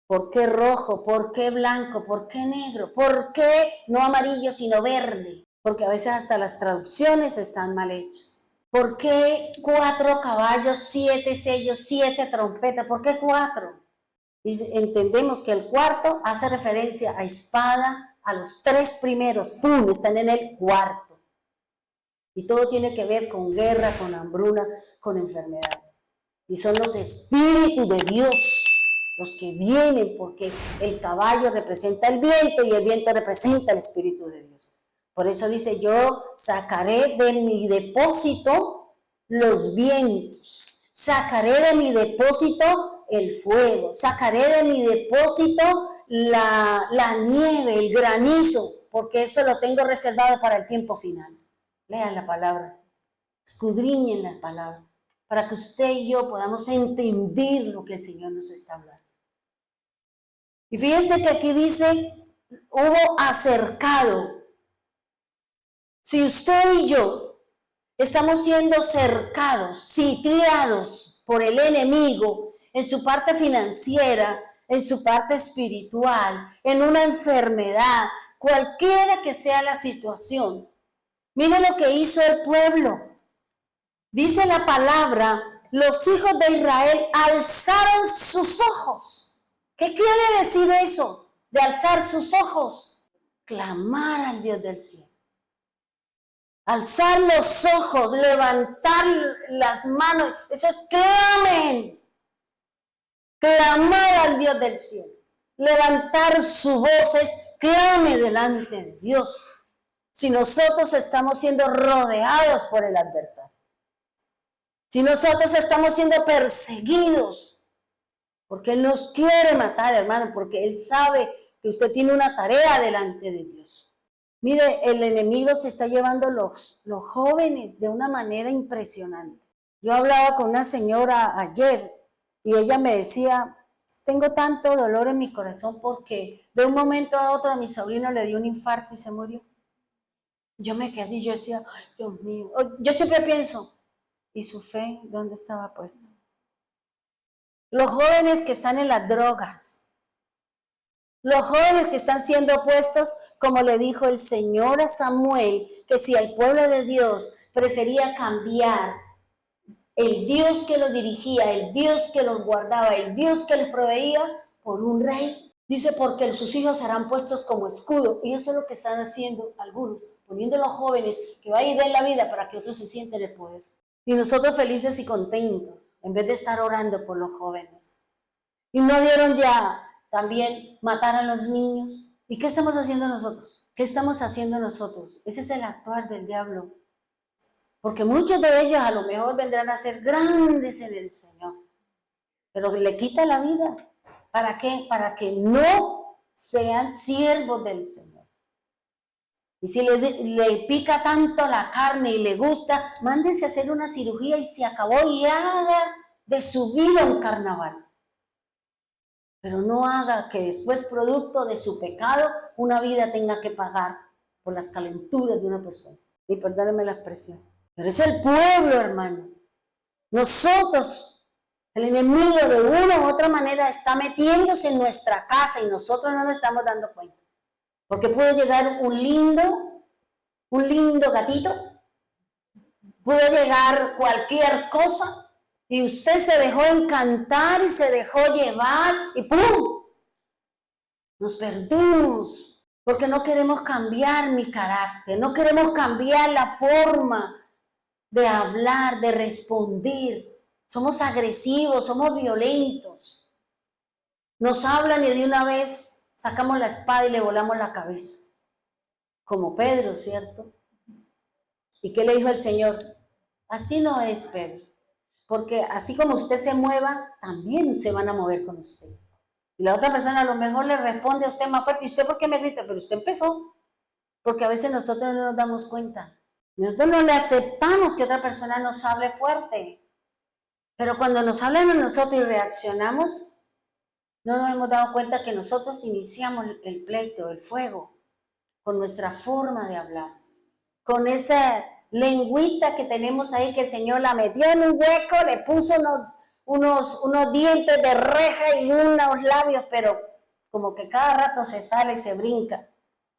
¿Por qué rojo? ¿Por qué blanco? ¿Por qué negro? ¿Por qué no amarillo sino verde? Porque a veces hasta las traducciones están mal hechas. ¿Por qué 4 caballos, 7 sellos, 7 trompetas? ¿Por qué 4? Y entendemos que el cuarto hace referencia a espada, a los 3 primeros, ¡pum!, están en el cuarto. Y todo tiene que ver con guerra, con hambruna, con enfermedades. Y son los espíritus de Dios los que vienen, porque el caballo representa el viento y el viento representa el Espíritu de Dios. Por eso dice, yo sacaré de mi depósito los vientos, sacaré de mi depósito el fuego, sacaré de mi depósito la nieve, el granizo, porque eso lo tengo reservado para el tiempo final. Lean la palabra, escudriñen la palabra, para que usted y yo podamos entender lo que el Señor nos está hablando. Y fíjense que aquí dice, hubo acercado. Si usted y yo estamos siendo cercados, sitiados por el enemigo en su parte financiera, en su parte espiritual, en una enfermedad, cualquiera que sea la situación, mire lo que hizo el pueblo. Dice la palabra, los hijos de Israel alzaron sus ojos. ¿Qué quiere decir eso de alzar sus ojos? Clamar al Dios del cielo. Alzar los ojos, levantar las manos, eso es clamen. Clamar al Dios del cielo. Levantar su voz es clame delante de Dios. Si nosotros estamos siendo rodeados por el adversario, si nosotros estamos siendo perseguidos, porque Él nos quiere matar, hermano, porque Él sabe que usted tiene una tarea delante de Dios. Mire, el enemigo se está llevando los jóvenes de una manera impresionante. Yo hablaba con una señora ayer y ella me decía, tengo tanto dolor en mi corazón porque de un momento a otro a mi sobrino le dio un infarto y se murió. Yo me quedé así, yo decía, ay, Dios mío. Yo siempre pienso, ¿y su fe dónde estaba puesta? Los jóvenes que están en las drogas, los jóvenes que están siendo puestos, como le dijo el Señor a Samuel, que si el pueblo de Dios prefería cambiar el Dios que los dirigía, el Dios que los guardaba, el Dios que les proveía, por un rey. Dice, porque sus hijos serán puestos como escudo. Y eso es lo que están haciendo algunos, poniendo a los jóvenes que vayan y den la vida para que otros se sienten el poder. Y nosotros felices y contentos, en vez de estar orando por los jóvenes. Y no dieron ya también matar a los niños. ¿Y qué estamos haciendo nosotros? ¿Qué estamos haciendo nosotros? Ese es el actuar del diablo. Porque muchos de ellos a lo mejor vendrán a ser grandes en el Señor. Pero le quita la vida. ¿Para qué? Para que no sean siervos del Señor. Y si le pica tanto la carne y le gusta, mándese a hacer una cirugía y se acabó y haga de su vida un carnaval. Pero no haga que después, producto de su pecado, una vida tenga que pagar por las calenturas de una persona. Y perdónenme la expresión. Pero es el pueblo, hermano. Nosotros, el enemigo de una u otra manera está metiéndose en nuestra casa y nosotros no nos estamos dando cuenta. Porque puede llegar un lindo gatito, puede llegar cualquier cosa y usted se dejó encantar y se dejó llevar y ¡pum! Nos perdimos porque no queremos cambiar mi carácter, no queremos cambiar la forma de hablar, de responder. Somos agresivos, somos violentos. Nos hablan y de una vez sacamos la espada y le volamos la cabeza. Como Pedro, ¿cierto? ¿Y qué le dijo el Señor? Así no es, Pedro. Porque así como usted se mueva, también se van a mover con usted. Y la otra persona a lo mejor le responde a usted más fuerte. ¿Y usted por qué me grita? Pero usted empezó. Porque a veces nosotros no nos damos cuenta. Nosotros no le aceptamos que otra persona nos hable fuerte. Pero cuando nos hablan a nosotros y reaccionamos, no nos hemos dado cuenta que nosotros iniciamos el pleito, el fuego, con nuestra forma de hablar, con esa lengüita que tenemos ahí que el Señor la metió en un hueco, le puso unos dientes de reja y unos labios, pero como que cada rato se sale y se brinca.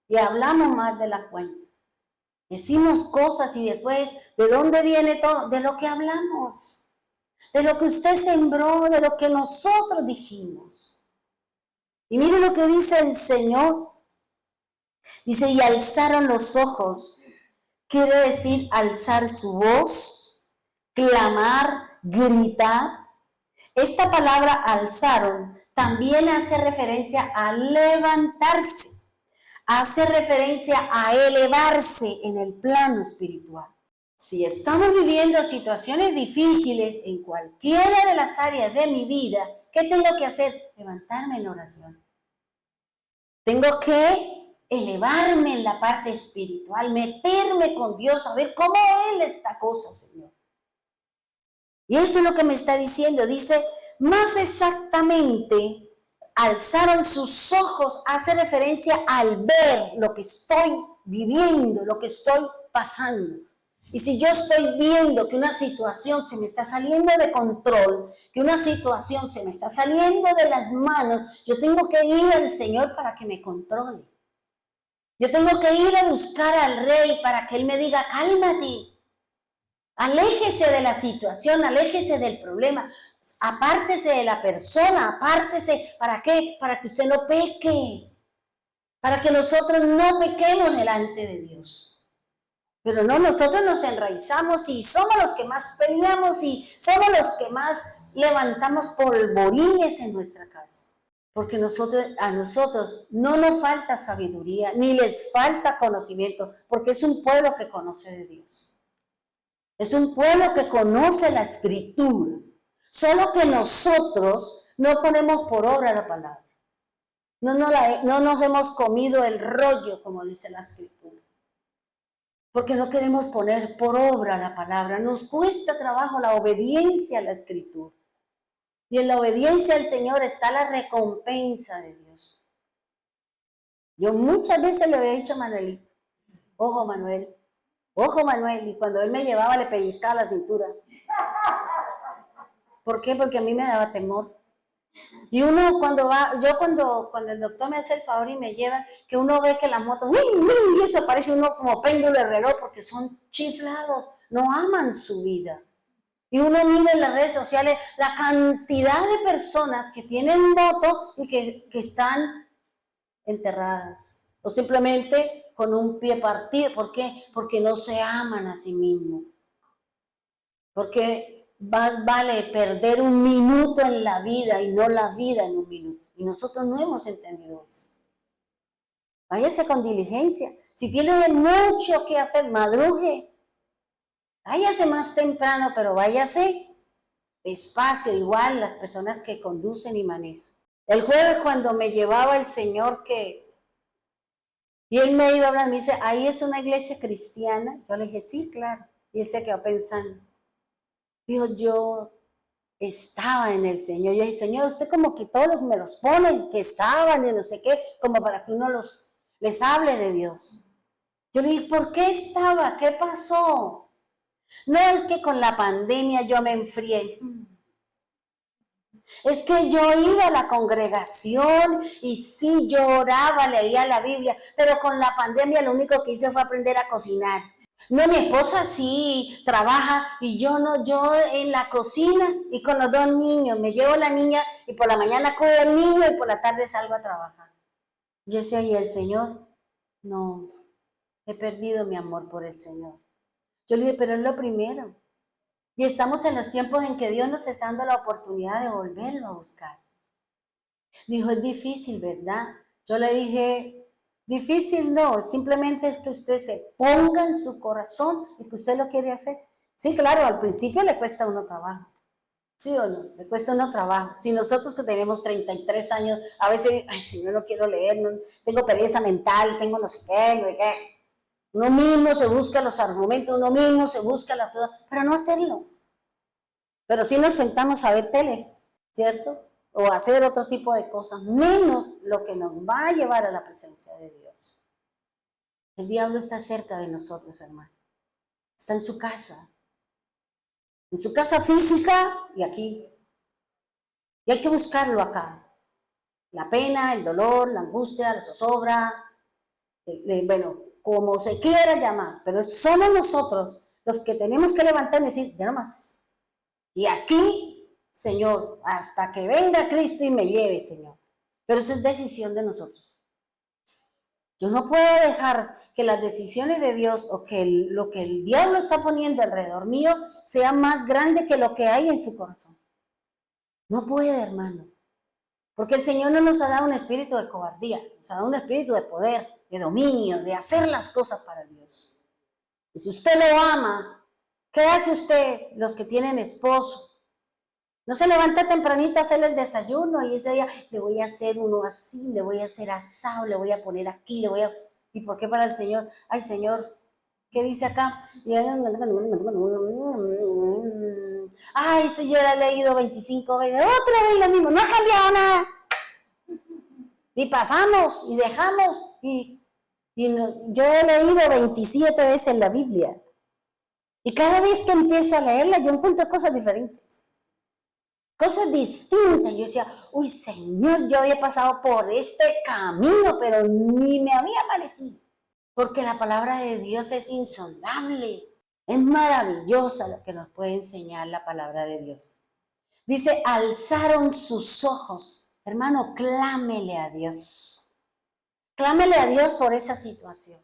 Y hablamos más de la cuenta. Decimos cosas y después, ¿de dónde viene todo? De lo que hablamos, de lo que usted sembró, de lo que nosotros dijimos. Y mire lo que dice el Señor. Dice, y alzaron los ojos. Quiere decir alzar su voz, clamar, gritar. Esta palabra alzaron también hace referencia a levantarse. Hace referencia a elevarse en el plano espiritual. Si estamos viviendo situaciones difíciles en cualquiera de las áreas de mi vida, ¿qué tengo que hacer? Levantarme en oración. Tengo que elevarme en la parte espiritual, meterme con Dios, a ver cómo Él esta cosa, Señor. Y eso es lo que me está diciendo. Dice, más exactamente, alzaron sus ojos, hace referencia al ver lo que estoy viviendo, lo que estoy pasando. Y si yo estoy viendo que una situación se me está saliendo de control, que una situación se me está saliendo de las manos, yo tengo que ir al Señor para que me controle. Yo tengo que ir a buscar al Rey para que Él me diga, cálmate, aléjese de la situación, aléjese del problema. Apártese de la persona, apártese, ¿para qué? Para que usted no peque, para que nosotros no pequemos delante de Dios. Pero no, nosotros nos enraizamos y somos los que más peleamos y somos los que más levantamos polvorines en nuestra casa. Porque a nosotros no nos falta sabiduría, ni les falta conocimiento, porque es un pueblo que conoce de Dios. Es un pueblo que conoce la Escritura. Solo que nosotros no ponemos por obra la palabra. No nos hemos comido el rollo, como dice la Escritura. Porque no queremos poner por obra la palabra. Nos cuesta trabajo la obediencia a la Escritura. Y en la obediencia al Señor está la recompensa de Dios. Yo muchas veces le había dicho a Manuelito, ojo Manuel, y cuando él me llevaba le pellizcaba la cintura. ¿Por qué? Porque a mí me daba temor. Y uno cuando el doctor me hace el favor y me lleva, que uno ve que las motos, y eso parece uno como péndulo de reloj, porque son chiflados, no aman su vida. Y uno mira en las redes sociales la cantidad de personas que tienen moto y que están enterradas, o simplemente con un pie partido. ¿Por qué? Porque no se aman a sí mismos. Porque más vale perder un minuto en la vida y no la vida en un minuto. Y nosotros no hemos entendido eso. Váyase con diligencia. Si tiene mucho que hacer, madrugue. Váyase más temprano, pero váyase despacio, igual las personas que conducen y manejan. El jueves cuando me llevaba el Señor y él me iba a hablar, me dice, ¿ahí es una iglesia cristiana? Yo le dije, sí, claro. Y él se quedó pensando. Dijo, yo estaba en el Señor. Yo dije, Señor, usted como que todos me los pone, que estaban y no sé qué, como para que uno les hable de Dios. Yo le dije, ¿por qué estaba? ¿Qué pasó? No, es que con la pandemia yo me enfrié. Es que yo iba a la congregación y sí, yo oraba, leía la Biblia, pero con la pandemia lo único que hice fue aprender a cocinar. No, mi esposa sí trabaja y yo no, yo en la cocina y con los 2 niños, me llevo la niña y por la mañana cuido al niño y por la tarde salgo a trabajar. Yo decía, ¿y el Señor? No, he perdido mi amor por el Señor. Yo le dije, pero es lo primero. Y estamos en los tiempos en que Dios nos está dando la oportunidad de volverlo a buscar. Dijo, es difícil, ¿verdad? Yo le dije, difícil no, simplemente es que usted se ponga en su corazón y que usted lo quiere hacer. Sí, claro, al principio le cuesta a uno trabajo. ¿Sí o no? Le cuesta a uno trabajo. Si nosotros que tenemos 33 años, a veces, ay, Señor, no quiero leer, no, tengo pereza mental, tengo no sé qué, no sé qué. Uno mismo se busca los argumentos, uno mismo se busca las cosas, para no hacerlo. Pero si nos sentamos a ver tele, ¿cierto? O a hacer otro tipo de cosas, menos lo que nos va a llevar a la presencia de Dios. El diablo está cerca de nosotros, hermano. Está en su casa física y aquí. Y hay que buscarlo acá. La pena, el dolor, la angustia, la zozobra, bueno, como se quiera llamar, pero somos nosotros los que tenemos que levantarnos y decir, ya no más. Y aquí, Señor, hasta que venga Cristo y me lleve, Señor. Pero eso es decisión de nosotros. Yo no puedo dejar que las decisiones de Dios o que lo que el diablo está poniendo alrededor mío sea más grande que lo que hay en su corazón. No puede, hermano. Porque el Señor no nos ha dado un espíritu de cobardía, nos ha dado un espíritu de poder, de dominio, de hacer las cosas para Dios. Y si usted lo ama, ¿qué hace usted, los que tienen esposo? No se levanta tempranito a hacer el desayuno y ese día le voy a hacer uno así, le voy a hacer asado, le voy a poner aquí, le voy a... ¿Y por qué para el Señor? Ay, Señor, ¿qué dice acá? Ay, esto yo lo he leído 25 veces, otra vez lo mismo, no ha cambiado nada. Y pasamos y dejamos yo he leído 27 veces la Biblia. Y cada vez que empiezo a leerla yo encuentro cosas diferentes. Cosas distintas. Yo decía, uy, Señor, yo había pasado por este camino, pero ni me había parecido. Porque la palabra de Dios es insondable. Es maravillosa lo que nos puede enseñar la palabra de Dios. Dice, alzaron sus ojos. Hermano, clámele a Dios. Clámele a Dios por esa situación.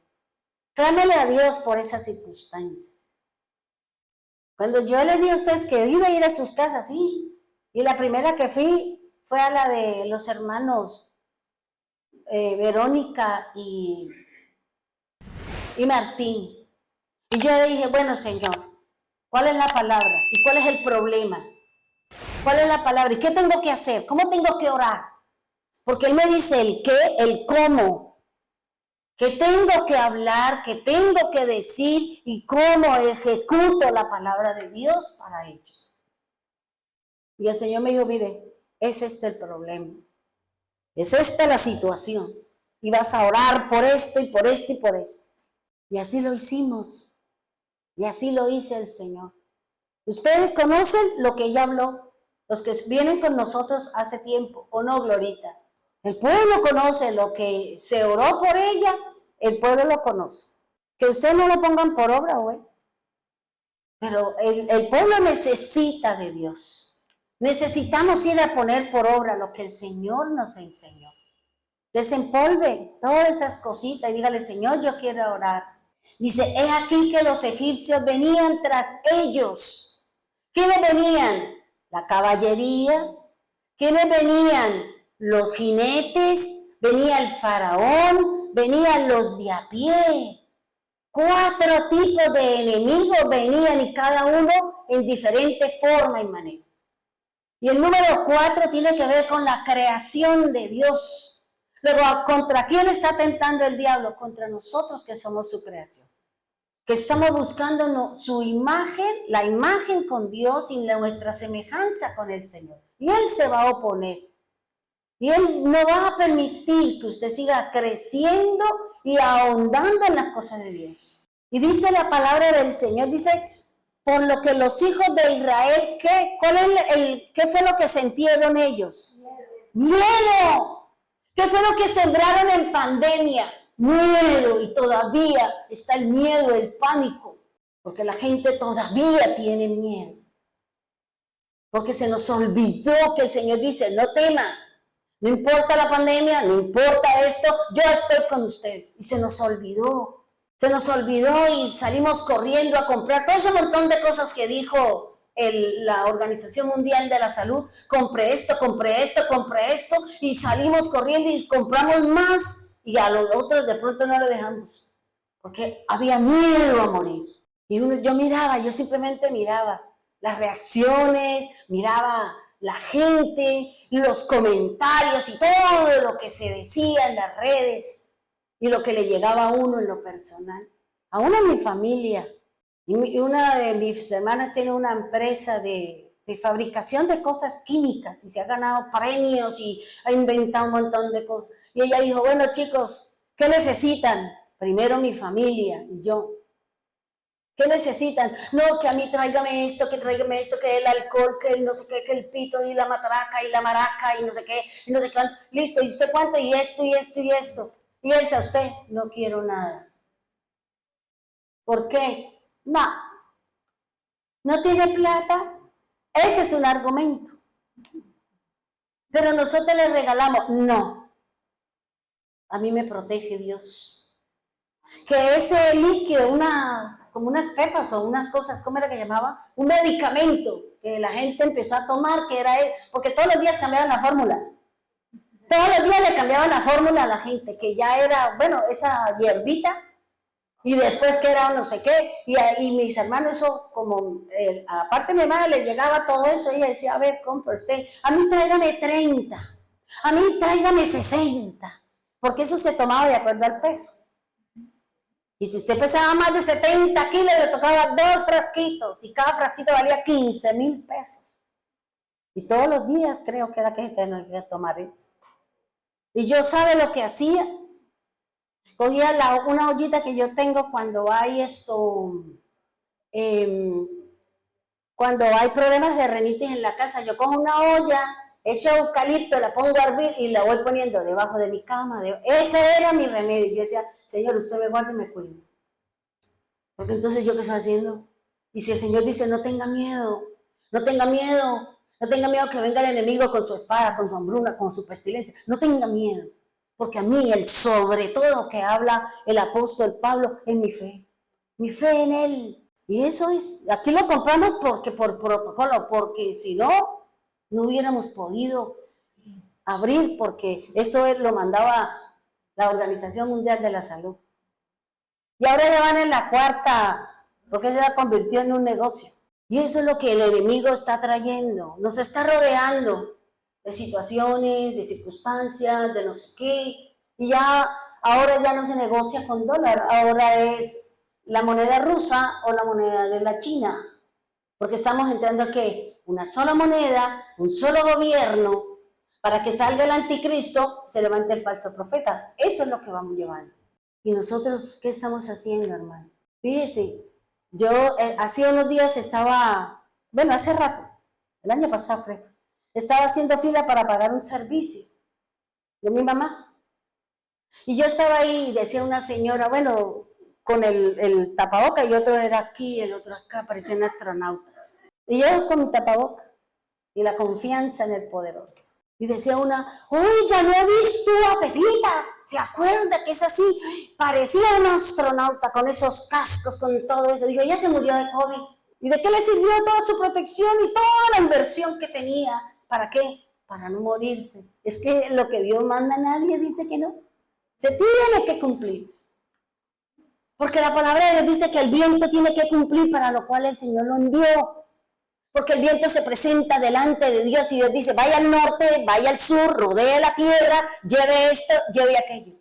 Clámele a Dios por esa circunstancia. Cuando yo le dije a ustedes que iba a ir a sus casas, sí. Y la primera que fui fue a la de los hermanos Verónica y Martín. Y yo le dije, bueno, Señor, ¿cuál es la palabra? ¿Y cuál es el problema? ¿Cuál es la palabra? ¿Y qué tengo que hacer? ¿Cómo tengo que orar? Porque Él me dice el qué, el cómo. ¿Qué tengo que hablar? ¿Qué tengo que decir? ¿Y cómo ejecuto la palabra de Dios para ellos? Y el Señor me dijo, mire, es este el problema. Es esta la situación. Y vas a orar por esto y por esto y por esto. Y así lo hicimos. Y así lo hizo el Señor. Ustedes conocen lo que ella habló, los que vienen con nosotros hace tiempo, ¿o no, Glorita? El pueblo conoce lo que se oró por ella, el pueblo lo conoce. Que ustedes no lo pongan por obra, güey. Pero el pueblo necesita de Dios. Necesitamos ir a poner por obra lo que el Señor nos enseñó. Desempolve todas esas cositas y dígale, Señor, yo quiero orar. Dice, he aquí que los egipcios venían tras ellos. ¿Quiénes venían? La caballería. ¿Quiénes venían? Los jinetes. Venía el faraón. Venían los de a pie. 4 tipos de enemigos venían y cada uno en diferente forma y manera. Y el número 4 tiene que ver con la creación de Dios. Luego, ¿contra quién está tentando el diablo? Contra nosotros que somos su creación. Que estamos buscando su imagen, la imagen con Dios y nuestra semejanza con el Señor. Y Él se va a oponer. Y Él no va a permitir que usted siga creciendo y ahondando en las cosas de Dios. Y dice la palabra del Señor, dice, por lo que los hijos de Israel, ¿qué fue lo que sintieron ellos? Miedo. ¿Qué fue lo que sembraron en pandemia? Miedo, y todavía está el miedo, el pánico, porque la gente todavía tiene miedo. Porque se nos olvidó que el Señor dice, no teman, no importa la pandemia, no importa esto, yo estoy con ustedes. Y se nos olvidó y salimos corriendo a comprar todo ese montón de cosas que dijo la Organización Mundial de la Salud, compré esto, y salimos corriendo y compramos más, y a los otros de pronto no lo dejamos, porque había miedo a morir. Y yo simplemente miraba las reacciones, miraba la gente, los comentarios y todo lo que se decía en las redes, y lo que le llegaba a uno en lo personal, a uno en mi familia. Y una de mis hermanas tiene una empresa de fabricación de cosas químicas y se ha ganado premios y ha inventado un montón de cosas. Y ella dijo, bueno chicos, ¿qué necesitan? Primero mi familia y yo. ¿Qué necesitan? No, que a mí tráigame esto, que el alcohol, que el no sé qué, que el pito y la matraca y la maraca y no sé qué, listo, y usted cuánto, y esto, y esto, y esto. Piensa usted, no quiero nada. ¿Por qué? No tiene plata. Ese es un argumento. Pero nosotros le regalamos. No. A mí me protege Dios. Que ese líquido, como unas pepas o unas cosas, ¿cómo era que llamaba? Un medicamento que la gente empezó a tomar, que era porque todos los días cambiaban la fórmula. Todos los días le cambiaban la fórmula a la gente, que ya era, esa hierbita, y después que era no sé qué, y mis hermanos, eso como, aparte mi hermana le llegaba todo eso, y ella decía, a ver, compra usted, a mí tráigame 30, a mí tráigame 60, porque eso se tomaba de acuerdo al peso. Y si usted pesaba más de 70 kilos, le tocaba 2 frasquitos, y cada frasquito valía 15,000 pesos. Y todos los días creo que era que tenía que tomar eso. Y yo sabe lo que hacía. Cogía una ollita que yo tengo cuando hay cuando hay problemas de rinitis en la casa. Yo cojo una olla, echo eucalipto, la pongo a hervir y la voy poniendo debajo de mi cama. Ese era mi remedio. Yo decía, Señor, usted me guarda y me cuida. Porque entonces, ¿yo qué estoy haciendo? Y si el Señor dice, no tenga miedo, no tenga miedo que venga el enemigo con su espada, con su hambruna, con su pestilencia. No tenga miedo. Porque a mí, el sobre todo que habla el apóstol Pablo, es mi fe en Él. Y eso es, aquí lo compramos porque por protocolo, porque si no, no hubiéramos podido abrir, porque eso lo mandaba la Organización Mundial de la Salud. Y ahora ya van en la 4ª, porque se ya convirtió en un negocio. Y eso es lo que el enemigo está trayendo, nos está rodeando de situaciones, de circunstancias, de no sé qué, y ahora ya no se negocia con dólar, ahora es la moneda rusa o la moneda de la China, porque estamos entrando a que una sola moneda, un solo gobierno, para que salga el anticristo, se levante el falso profeta. Eso es lo que vamos llevando. ¿Y nosotros qué estamos haciendo, hermano? Fíjese, yo hace unos días estaba, bueno, hace rato, el año pasado creo, estaba haciendo fila para pagar un servicio de mi mamá. Y yo estaba ahí y decía una señora, bueno, con el tapaboca, y otro era aquí, el otro acá, parecían astronautas. Y yo con mi tapaboca y la confianza en el poderoso. Y decía una, oiga, ¿no he visto a Pepita? ¿Se acuerda que es así? Parecía un astronauta con esos cascos, con todo eso. Digo, ella se murió de COVID. ¿Y de qué le sirvió toda su protección y toda la inversión que tenía? ¿Para qué? Para no morirse. Es que lo que Dios manda, nadie dice que no. Se tiene que cumplir. Porque la palabra de Dios dice que el viento tiene que cumplir, para lo cual el Señor lo envió. Porque el viento se presenta delante de Dios y Dios dice, vaya al norte, vaya al sur, rodee la tierra, lleve esto, lleve aquello.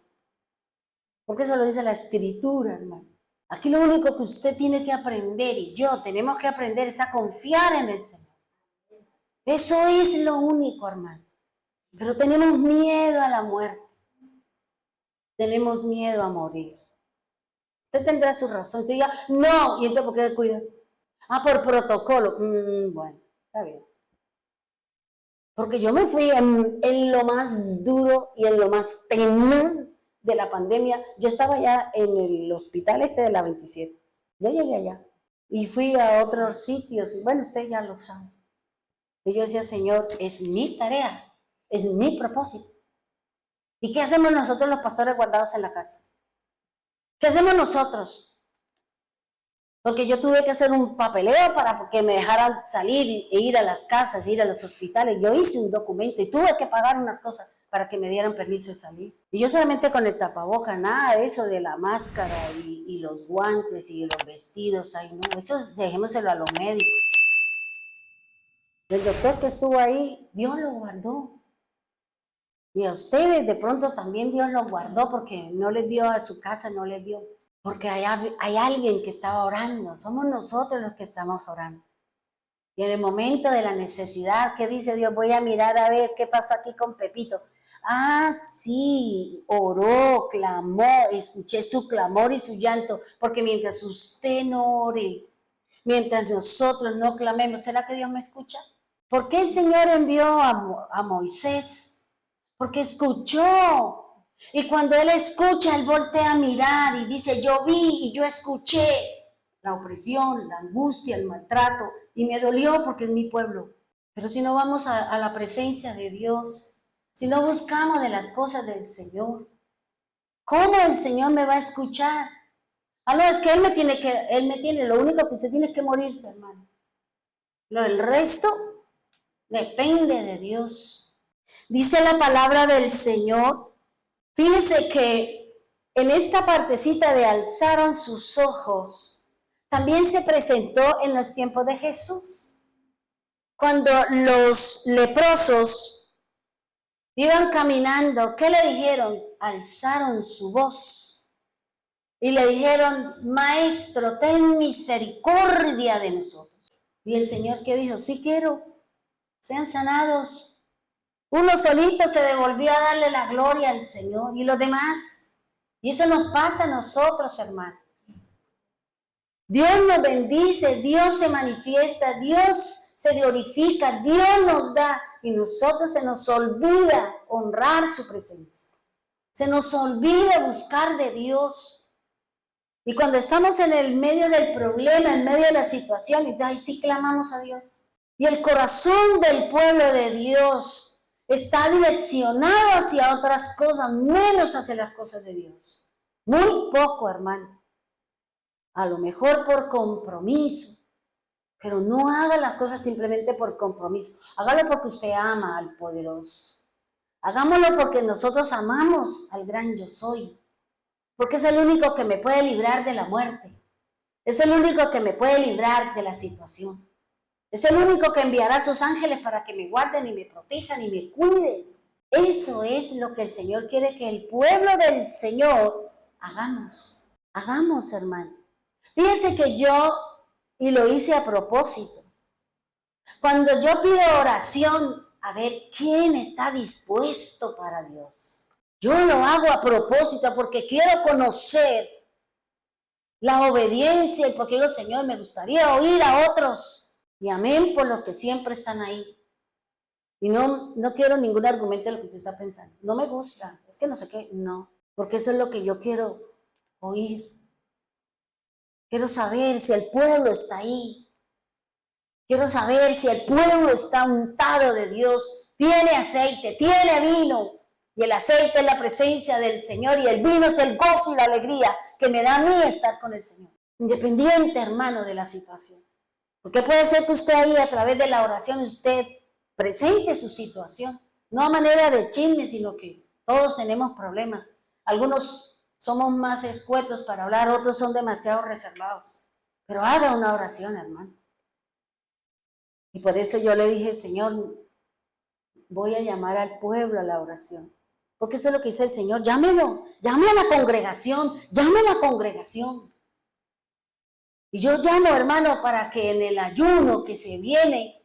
Porque eso lo dice la Escritura, hermano. Aquí lo único que usted tiene que aprender, y yo tenemos que aprender, es a confiar en el Señor. Eso es lo único, hermano. Pero tenemos miedo a la muerte. Tenemos miedo a morir. Usted tendrá su razón. Usted diga, no, ¿y entonces por qué cuida? Ah, por protocolo. Bueno, está bien. Porque yo me fui en lo más duro y en lo más tenaz de la pandemia. Yo estaba ya en el hospital de la 27. Yo llegué allá y fui a otros sitios. Bueno, usted ya lo sabe. Y yo decía, Señor, es mi tarea, es mi propósito. ¿Y qué hacemos nosotros los pastores guardados en la casa? ¿Qué hacemos nosotros? Porque yo tuve que hacer un papeleo para que me dejaran salir e ir a las casas, ir a los hospitales. Yo hice un documento y tuve que pagar unas cosas para que me dieran permiso de salir. Y yo solamente con el tapaboca, nada de eso de la máscara y los guantes y los vestidos. Ay, no, eso dejémoselo a los médicos. El doctor que estuvo ahí, Dios lo guardó. Y a ustedes de pronto también Dios lo guardó porque no les dio a su casa, no les dio. Porque hay alguien que estaba orando, somos nosotros los que estamos orando. Y en el momento de la necesidad, ¿qué dice Dios? Voy a mirar a ver qué pasó aquí con Pepito. Ah, sí, oró, clamó, escuché su clamor y su llanto, porque mientras usted no ore, mientras nosotros no clamemos, ¿será que Dios me escucha? ¿Por qué el Señor envió a Moisés? Porque escuchó. Y cuando él escucha, él voltea a mirar y dice, yo vi y yo escuché la opresión, la angustia, el maltrato, y me dolió porque es mi pueblo. Pero si no vamos a la presencia de Dios, si no buscamos de las cosas del Señor, ¿cómo el Señor me va a escuchar? Ah, no, es que Él me tiene, lo único que usted tiene es que morirse, hermano. Lo del resto depende de Dios. Dice la palabra del Señor. Fíjese que en esta partecita de alzaron sus ojos, también se presentó en los tiempos de Jesús. Cuando los leprosos iban caminando, ¿qué le dijeron? Alzaron su voz y le dijeron, Maestro, ten misericordia de nosotros. Y el Señor, ¿qué dijo? Sí quiero, sean sanados. Uno solito se devolvió a darle la gloria al Señor y los demás. Y eso nos pasa a nosotros, hermanos. Dios nos bendice, Dios se manifiesta, Dios se glorifica, Dios nos da y nosotros se nos olvida honrar su presencia. Se nos olvida buscar de Dios. Y cuando estamos en el medio del problema, en medio de la situación, y ahí sí clamamos a Dios. Y el corazón del pueblo de Dios está direccionado hacia otras cosas, menos hacia las cosas de Dios. Muy poco, hermano. A lo mejor por compromiso, pero no haga las cosas simplemente por compromiso. Hágalo porque usted ama al poderoso. Hagámoslo porque nosotros amamos al gran yo soy. Porque es el único que me puede librar de la muerte. Es el único que me puede librar de la situación. Es el único que enviará a sus ángeles para que me guarden y me protejan y me cuiden. Eso es lo que el Señor quiere que el pueblo del Señor hagamos. Hagamos, hermano. Fíjense que yo, y lo hice a propósito, cuando yo pido oración, a ver quién está dispuesto para Dios. Yo lo hago a propósito porque quiero conocer la obediencia y porque digo, Señor, me gustaría oír a otros. Y amén por los que siempre están ahí. Y no quiero ningún argumento de lo que usted está pensando. No me gusta, es que no sé qué, no. Porque eso es lo que yo quiero oír. Quiero saber si el pueblo está ahí. Quiero saber si el pueblo está untado de Dios. Tiene aceite, tiene vino. Y el aceite es la presencia del Señor y el vino es el gozo y la alegría que me da a mí estar con el Señor. Independiente, hermano, de la situación. Porque puede ser que usted ahí a través de la oración usted presente su situación. No a manera de chisme, sino que todos tenemos problemas. Algunos somos más escuetos para hablar, otros son demasiado reservados. Pero haga una oración, hermano. Y por eso yo le dije, Señor, voy a llamar al pueblo a la oración. Porque eso es lo que dice el Señor. Llámelo, llame a la congregación, llame a la congregación. Y yo llamo, hermano, para que en el ayuno que se viene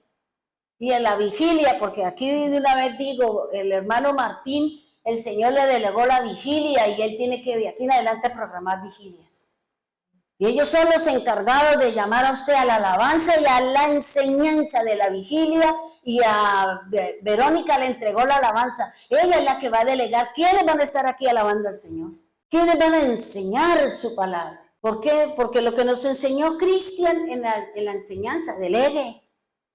y en la vigilia, porque aquí de una vez digo, el hermano Martín, el Señor le delegó la vigilia y él tiene que de aquí en adelante programar vigilias. Y ellos son los encargados de llamar a usted a la alabanza y a la enseñanza de la vigilia, y a Verónica le entregó la alabanza. Ella es la que va a delegar quiénes van a estar aquí alabando al Señor, quiénes van a enseñar su palabra. ¿Por qué? Porque lo que nos enseñó Cristian en la enseñanza, delegue.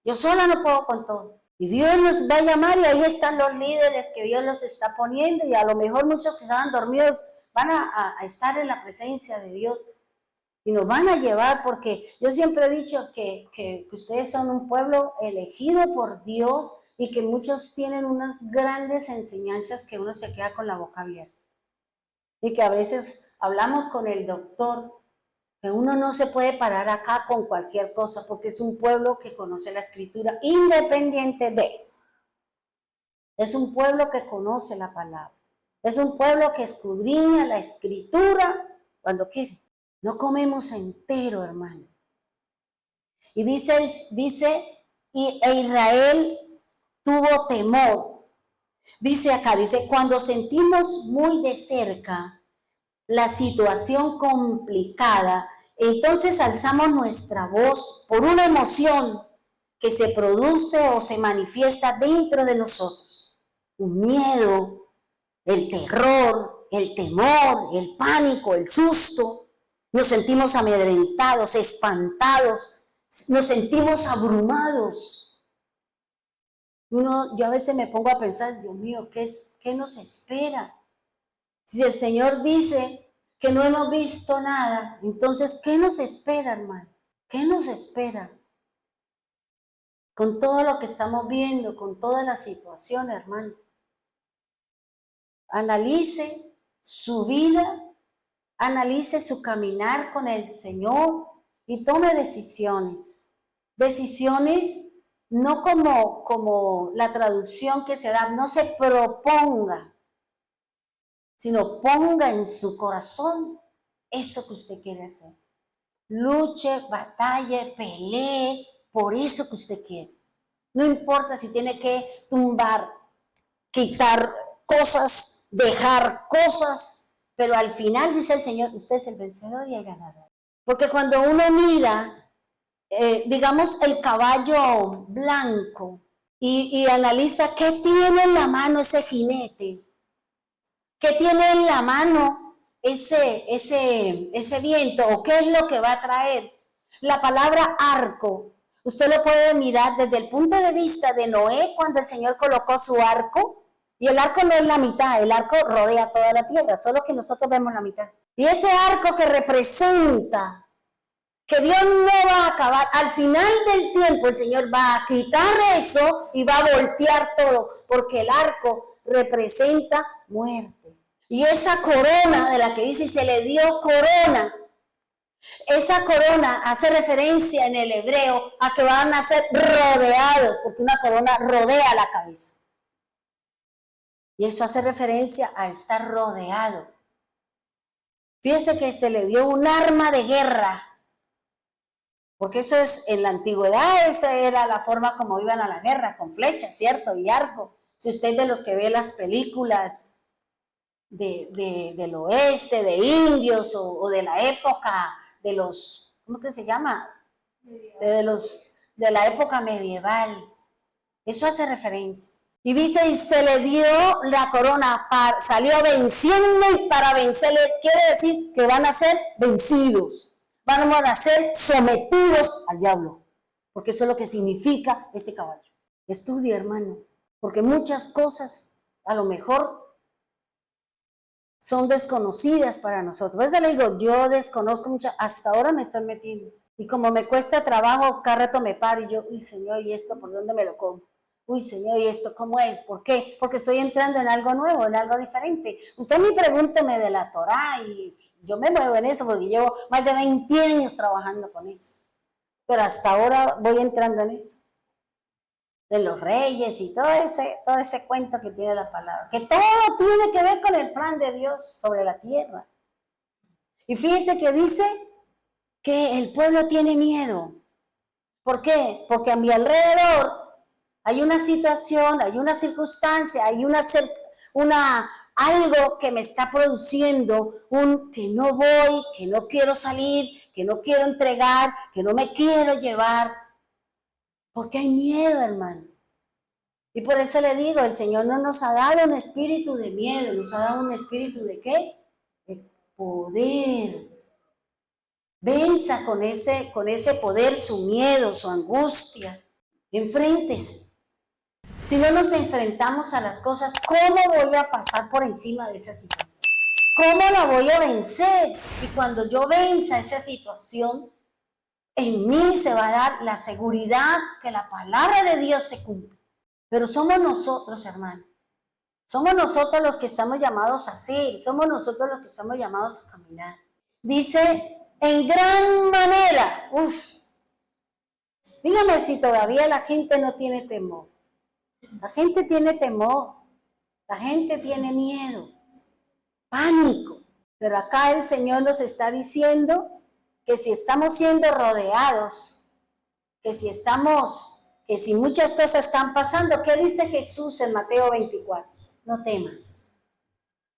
Yo sola no puedo con todo. Y Dios nos va a llamar y ahí están los líderes que Dios los está poniendo, y a lo mejor muchos que estaban dormidos van a estar en la presencia de Dios. Y nos van a llevar, porque yo siempre he dicho que ustedes son un pueblo elegido por Dios y que muchos tienen unas grandes enseñanzas que uno se queda con la boca abierta. Y que a veces hablamos con el doctor, que uno no se puede parar acá con cualquier cosa, porque es un pueblo que conoce la Escritura independiente de. Es un pueblo que conoce la palabra. Es un pueblo que escudriña la Escritura cuando quiere. No comemos entero, hermano. Y dice Israel tuvo temor. Dice acá, cuando sentimos muy de cerca la situación complicada, entonces alzamos nuestra voz por una emoción que se produce o se manifiesta dentro de nosotros. Un miedo, el terror, el temor, el pánico, el susto. Nos sentimos amedrentados, espantados, nos sentimos abrumados. Yo a veces me pongo a pensar, Dios mío, ¿qué nos espera? Si el Señor dice que no hemos visto nada, entonces, ¿qué nos espera, hermano? ¿Qué nos espera? Con todo lo que estamos viendo, con toda la situación, hermano. Analice su vida, analice su caminar con el Señor y tome decisiones. Decisiones no como la traducción que se da, no se proponga, sino ponga en su corazón eso que usted quiere hacer. Luche, batalle, pelee por eso que usted quiere. No importa si tiene que tumbar, quitar cosas, dejar cosas, pero al final dice el Señor, usted es el vencedor y el ganador. Porque cuando uno mira, digamos, el caballo blanco y analiza qué tiene en la mano ese jinete, qué tiene en la mano ese viento, o qué es lo que va a traer. La palabra arco, usted lo puede mirar desde el punto de vista de Noé, cuando el Señor colocó su arco. Y el arco no es la mitad, el arco rodea toda la tierra, solo que nosotros vemos la mitad. Y ese arco que representa que Dios no va a acabar, al final del tiempo el Señor va a quitar eso y va a voltear todo, porque el arco representa muerte. Y esa corona de la que dice, se le dio corona, esa corona hace referencia en el hebreo a que van a ser rodeados, porque una corona rodea la cabeza. Y eso hace referencia a estar rodeado. Fíjese que se le dio un arma de guerra, porque eso es, en la antigüedad, esa era la forma como iban a la guerra, con flechas, ¿cierto? Y arco. Si usted es de los que ve las películas del oeste, de indios o de la época de los, ¿cómo que se llama? De la época medieval. Eso hace referencia. Y dice, y se le dio la corona, salió venciendo, y para vencerle quiere decir que van a ser vencidos, van a ser sometidos al diablo, porque eso es lo que significa ese caballo. Estudia, hermano, porque muchas cosas a lo mejor son desconocidas para nosotros. Por eso le digo, yo desconozco muchas, hasta ahora me estoy metiendo. Y como me cuesta trabajo, cada rato me paro y yo, uy, Señor, ¿y esto por dónde me lo como? Uy, Señor, ¿y esto cómo es? ¿Por qué? Porque estoy entrando en algo nuevo, en algo diferente. Usted me pregúnteme de la Torá y yo me muevo en eso porque llevo más de 20 años trabajando con eso. Pero hasta ahora voy entrando en eso. De los reyes y todo ese cuento que tiene la palabra. Que todo tiene que ver con el plan de Dios sobre la tierra. Y fíjense que dice que el pueblo tiene miedo. ¿Por qué? Porque a mi alrededor hay una situación, hay una circunstancia, hay algo que me está produciendo que no voy, que no quiero salir, que no quiero entregar, que no me quiero llevar. Porque hay miedo, hermano. Y por eso le digo, el Señor no nos ha dado un espíritu de miedo, nos ha dado un espíritu ¿de qué? De poder. Venza con ese poder su miedo, su angustia. Enfréntese. Si no nos enfrentamos a las cosas, ¿cómo voy a pasar por encima de esa situación? ¿Cómo la voy a vencer? Y cuando yo venza esa situación, en mí se va a dar la seguridad que la palabra de Dios se cumple. Pero somos nosotros, hermano. Somos nosotros los que estamos llamados a hacer. Somos nosotros los que estamos llamados a caminar. Dice, en gran manera. Dígame si todavía la gente no tiene temor. La gente tiene temor, la gente tiene miedo, pánico. Pero acá el Señor nos está diciendo que si estamos siendo rodeados, que si muchas cosas están pasando, ¿qué dice Jesús en Mateo 24? No temas.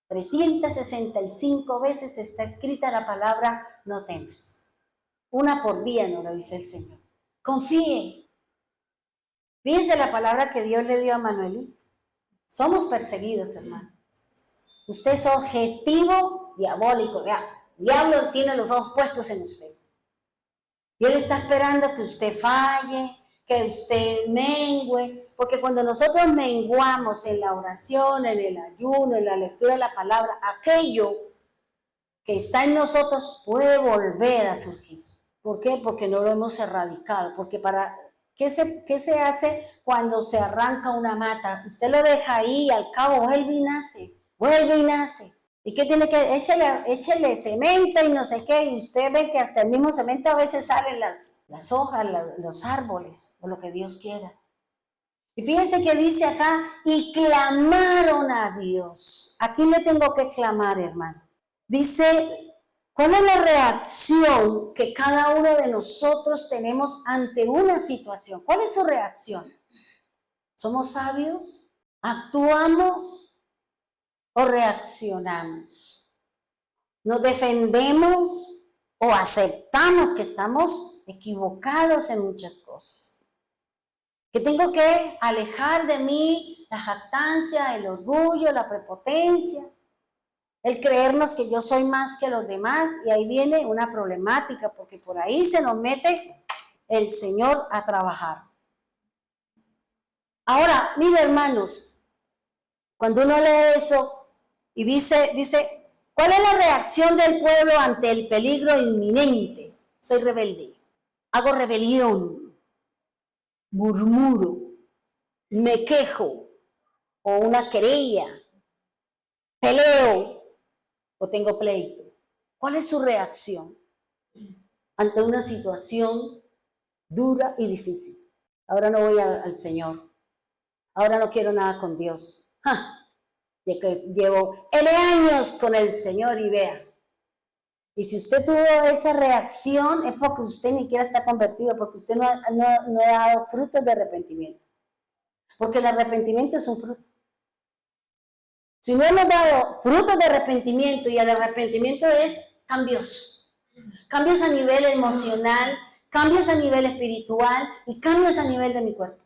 365 veces está escrita la palabra no temas. Una por día nos lo dice el Señor. Confíe. Fíjense la palabra que Dios le dio a Manuelito. Somos perseguidos, hermano. Usted es objetivo diabólico. Diablo tiene los ojos puestos en usted. Y Él está esperando que usted falle, que usted mengüe. Porque cuando nosotros menguamos en la oración, en el ayuno, en la lectura de la palabra, aquello que está en nosotros puede volver a surgir. ¿Por qué? Porque no lo hemos erradicado. Porque ¿qué se hace cuando se arranca una mata? Usted lo deja ahí, al cabo vuelve y nace. ¿Y qué tiene que? Échale cemento y no sé qué, y usted ve que hasta el mismo cemento a veces salen las hojas, los árboles, o lo que Dios quiera. Y fíjense que dice acá, y clamaron a Dios. ¿A quién le tengo que clamar, hermano? Dice, ¿cuál es la reacción que cada uno de nosotros tenemos ante una situación? ¿Cuál es su reacción? ¿Somos sabios? ¿Actuamos o reaccionamos? ¿Nos defendemos o aceptamos que estamos equivocados en muchas cosas? Que tengo que alejar de mí la jactancia, el orgullo, la prepotencia, el creernos que yo soy más que los demás, y ahí viene una problemática, porque por ahí se nos mete el Señor a trabajar. Ahora, mire, hermanos, cuando uno lee eso y dice, ¿cuál es la reacción del pueblo ante el peligro inminente? Soy rebelde, hago rebelión, murmuro, me quejo, o una querella, peleo, o tengo pleito. ¿Cuál es su reacción ante una situación dura y difícil? Ahora no voy al Señor. Ahora no quiero nada con Dios. Llevo N años con el Señor y vea. Y si usted tuvo esa reacción es porque usted ni siquiera está convertido, porque usted no ha dado frutos de arrepentimiento. Porque el arrepentimiento es un fruto. Si no hemos dado frutos de arrepentimiento, y el arrepentimiento es cambios. Cambios a nivel emocional, cambios a nivel espiritual y cambios a nivel de mi cuerpo.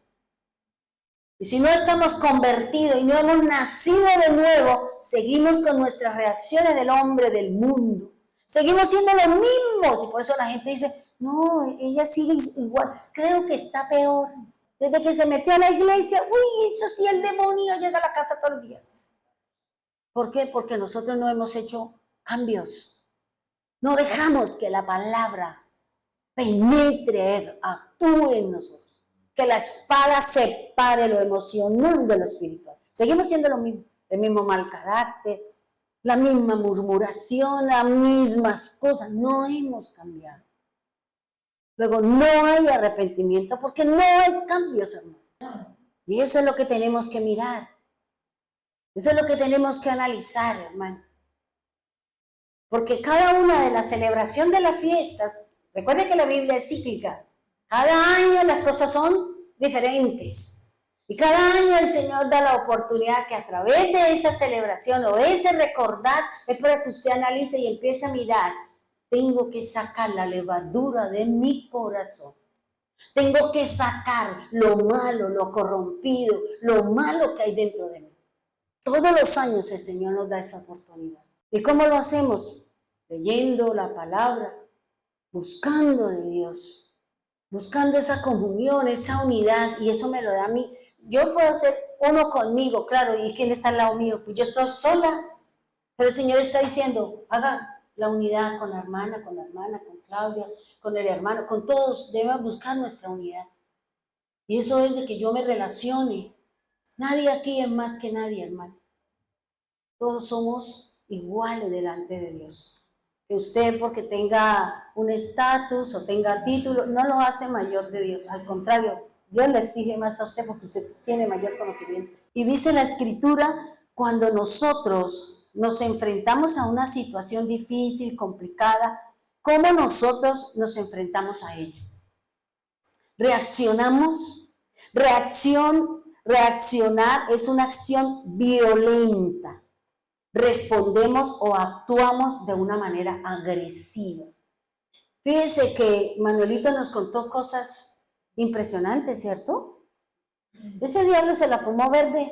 Y si no estamos convertidos y no hemos nacido de nuevo, seguimos con nuestras reacciones del hombre, del mundo. Seguimos siendo los mismos. Y por eso la gente dice, no, ella sigue igual. Creo que está peor. Desde que se metió a la iglesia, uy, eso sí, el demonio llega a la casa todos los días. ¿Por qué? Porque nosotros no hemos hecho cambios. No dejamos que la palabra penetre, actúe en nosotros. Que la espada separe lo emocional de lo espiritual. Seguimos siendo lo mismo, el mismo mal carácter, la misma murmuración, las mismas cosas. No hemos cambiado. Luego, no hay arrepentimiento porque no hay cambios, hermano. Y eso es lo que tenemos que mirar. Eso es lo que tenemos que analizar, hermano. Porque cada una de las celebraciones de las fiestas, recuerde que la Biblia es cíclica. Cada año las cosas son diferentes. Y cada año el Señor da la oportunidad que a través de esa celebración o ese recordar, es para que usted analice y empiece a mirar. Tengo que sacar la levadura de mi corazón. Tengo que sacar lo malo, lo corrompido, lo malo que hay dentro de mí. Todos los años el Señor nos da esa oportunidad. ¿Y cómo lo hacemos? Leyendo la palabra, buscando de Dios, buscando esa comunión, esa unidad, y eso me lo da a mí. Yo puedo ser uno conmigo, claro, ¿y quién está al lado mío? Pues yo estoy sola, pero el Señor está diciendo, haga la unidad con la hermana, con Claudia, con el hermano, con todos, debemos buscar nuestra unidad. Y eso es de que yo me relacione. Nadie aquí es más que nadie, hermano. Todos somos iguales delante de Dios. Que usted, porque tenga un estatus o tenga título, no lo hace mayor de Dios. Al contrario, Dios le exige más a usted porque usted tiene mayor conocimiento. Y dice la Escritura, cuando nosotros nos enfrentamos a una situación difícil, complicada, ¿cómo nosotros nos enfrentamos a ella? ¿Reaccionamos? Reaccionar es una acción violenta. Respondemos o actuamos de una manera agresiva. Fíjense que Manuelito nos contó cosas impresionantes, ¿cierto? Ese diablo se la fumó verde.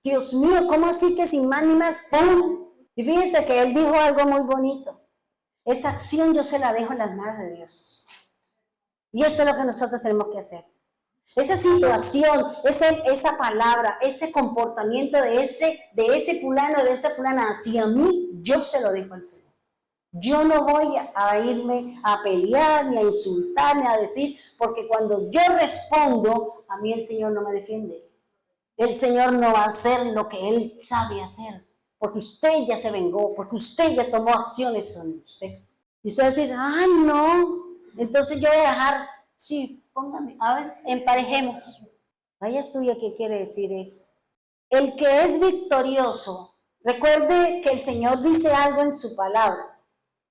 Dios mío, ¿cómo así que sin más ni más? ¡Pum! Y fíjense que él dijo algo muy bonito. Esa acción yo se la dejo en las manos de Dios. Y eso es lo que nosotros tenemos que hacer. Esa situación, esa palabra, ese comportamiento de ese fulano, de esa fulana hacia mí, yo se lo dejo al Señor. Yo no voy a irme a pelear, ni a insultar, ni a decir, porque cuando yo respondo, a mí el Señor no me defiende. El Señor no va a hacer lo que Él sabe hacer, porque usted ya se vengó, porque usted ya tomó acciones sobre usted. Y usted va a decir, no, entonces yo voy a dejar, sí, póngame, a ver, emparejemos. Vaya estudia qué quiere decir eso. El que es victorioso, recuerde que el Señor dice algo en su palabra.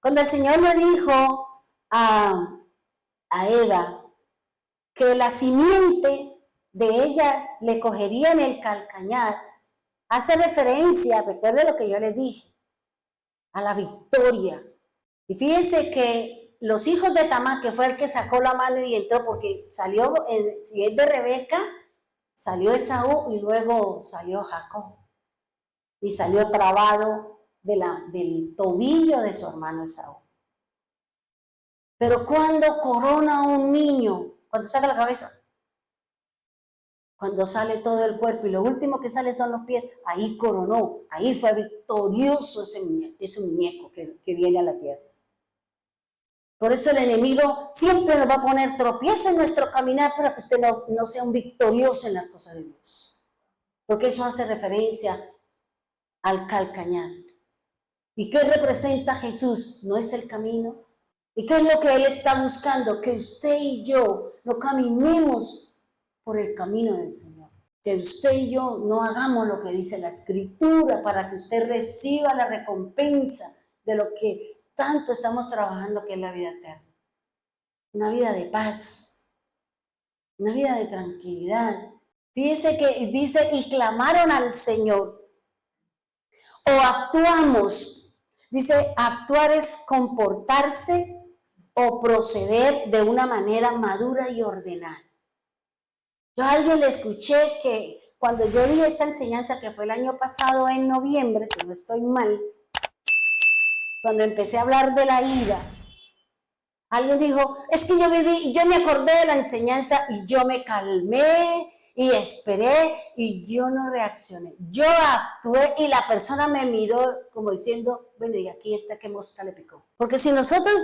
Cuando el Señor le dijo a Eva que la simiente de ella le cogería en el calcañar, hace referencia, recuerde lo que yo le dije, a la victoria. Y fíjense que los hijos de Tamar, que fue el que sacó la mano y entró, porque salió, si es de Rebeca, salió Esaú y luego salió Jacob. Y salió trabado del tobillo de su hermano Esaú. Pero cuando corona a un niño, cuando saca la cabeza, cuando sale todo el cuerpo y lo último que sale son los pies, ahí coronó, ahí fue victorioso ese muñeco que viene a la tierra. Por eso el enemigo siempre nos va a poner tropiezo en nuestro caminar para que usted no sea un victorioso en las cosas de Dios. Porque eso hace referencia al calcañar. ¿Y qué representa Jesús? ¿No es el camino? ¿Y qué es lo que Él está buscando? Que usted y yo no caminemos por el camino del Señor. Que usted y yo no hagamos lo que dice la Escritura para que usted reciba la recompensa de lo que tanto estamos trabajando, que es la vida eterna. Una vida de paz, una vida de tranquilidad. Fíjese que dice, y clamaron al Señor. o actuamos. Dice, actuar es comportarse o proceder de una manera madura y ordenada. Yo a alguien le escuché que cuando yo di esta enseñanza, que fue el año pasado en noviembre, si no estoy mal, cuando empecé a hablar de la ira, alguien dijo, es que yo viví y yo me acordé de la enseñanza y yo me calmé y esperé y yo no reaccioné. Yo actué y la persona me miró como diciendo, bueno, y aquí está que mosca le picó. Porque si nosotros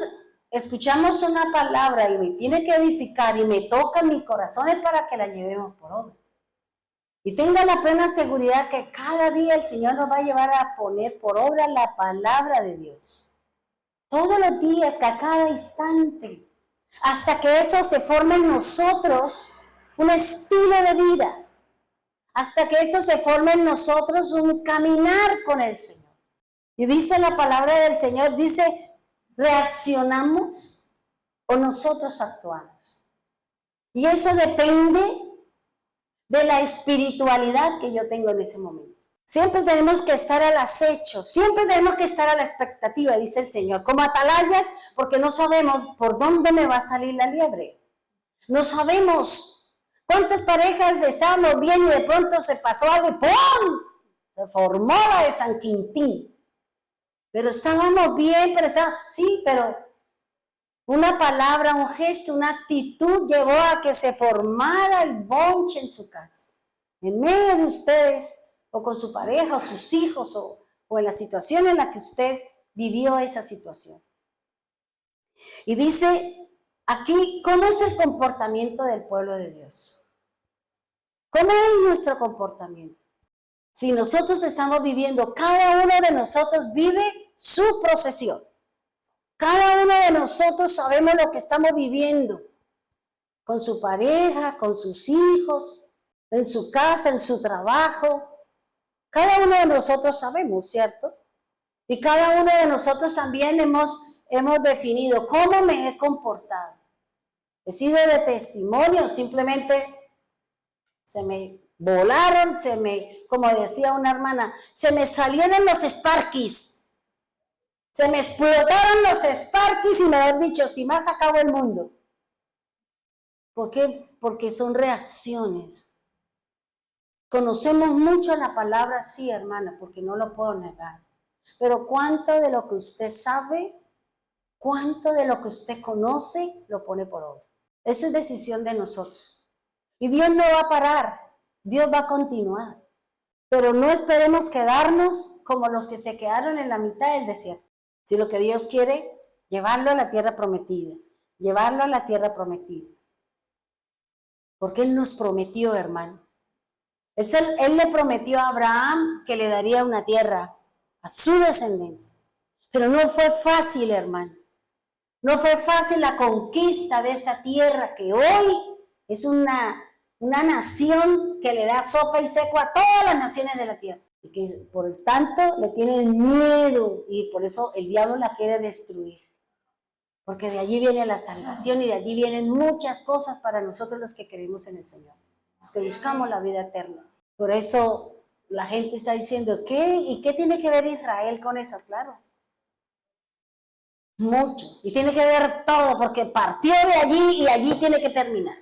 escuchamos una palabra y me tiene que edificar y me toca en mi corazón, es para que la llevemos por obra. Y tenga la plena seguridad que cada día el Señor nos va a llevar a poner por obra la palabra de Dios. Todos los días, que a cada instante, hasta que eso se forme en nosotros un estilo de vida, hasta que eso se forme en nosotros un caminar con el Señor. Y dice la palabra del Señor, dice, ¿reaccionamos o nosotros actuamos? Y eso depende de la espiritualidad que yo tengo en ese momento. Siempre tenemos que estar al acecho, siempre tenemos que estar a la expectativa, dice el Señor, como atalayas, porque no sabemos por dónde me va a salir la liebre. No sabemos cuántas parejas estábamos bien y de pronto se pasó algo y ¡pum! Se formó la de San Quintín. Pero estábamos bien, pero una palabra, un gesto, una actitud llevó a que se formara el bonche en su casa. En medio de ustedes, o con su pareja, o sus hijos, o en la situación en la que usted vivió esa situación. Y dice aquí, ¿cómo es el comportamiento del pueblo de Dios? ¿Cómo es nuestro comportamiento? Si nosotros estamos viviendo, cada uno de nosotros vive su procesión. Cada uno de nosotros sabemos lo que estamos viviendo con su pareja, con sus hijos, en su casa, en su trabajo. Cada uno de nosotros sabemos, ¿cierto? Y cada uno de nosotros también hemos definido cómo me he comportado. He sido de testimonio, simplemente se me volaron, como decía una hermana, se me salieron los Sparkies. Se me explotaron los Sparkies y me han dicho, si más acabo el mundo. ¿Por qué? Porque son reacciones. Conocemos mucho la palabra, sí, hermana, porque no lo puedo negar. Pero ¿cuánto de lo que usted sabe, cuánto de lo que usted conoce, lo pone por obra? Eso es decisión de nosotros. Y Dios no va a parar, Dios va a continuar. Pero no esperemos quedarnos como los que se quedaron en la mitad del desierto. Si lo que Dios quiere, llevarlo a la tierra prometida, llevarlo a la tierra prometida. Porque Él nos prometió, hermano. Él le prometió a Abraham que le daría una tierra a su descendencia. Pero no fue fácil, hermano. No fue fácil la conquista de esa tierra que hoy es una nación que le da sopa y seco a todas las naciones de la tierra. Y que por tanto le tienen miedo y por eso el diablo la quiere destruir. Porque de allí viene la salvación y de allí vienen muchas cosas para nosotros los que creemos en el Señor, los que buscamos la vida eterna. Por eso la gente está diciendo, ¿qué? ¿Y qué tiene que ver Israel con eso? Claro, mucho. Y tiene que ver todo, porque partió de allí y allí tiene que terminar.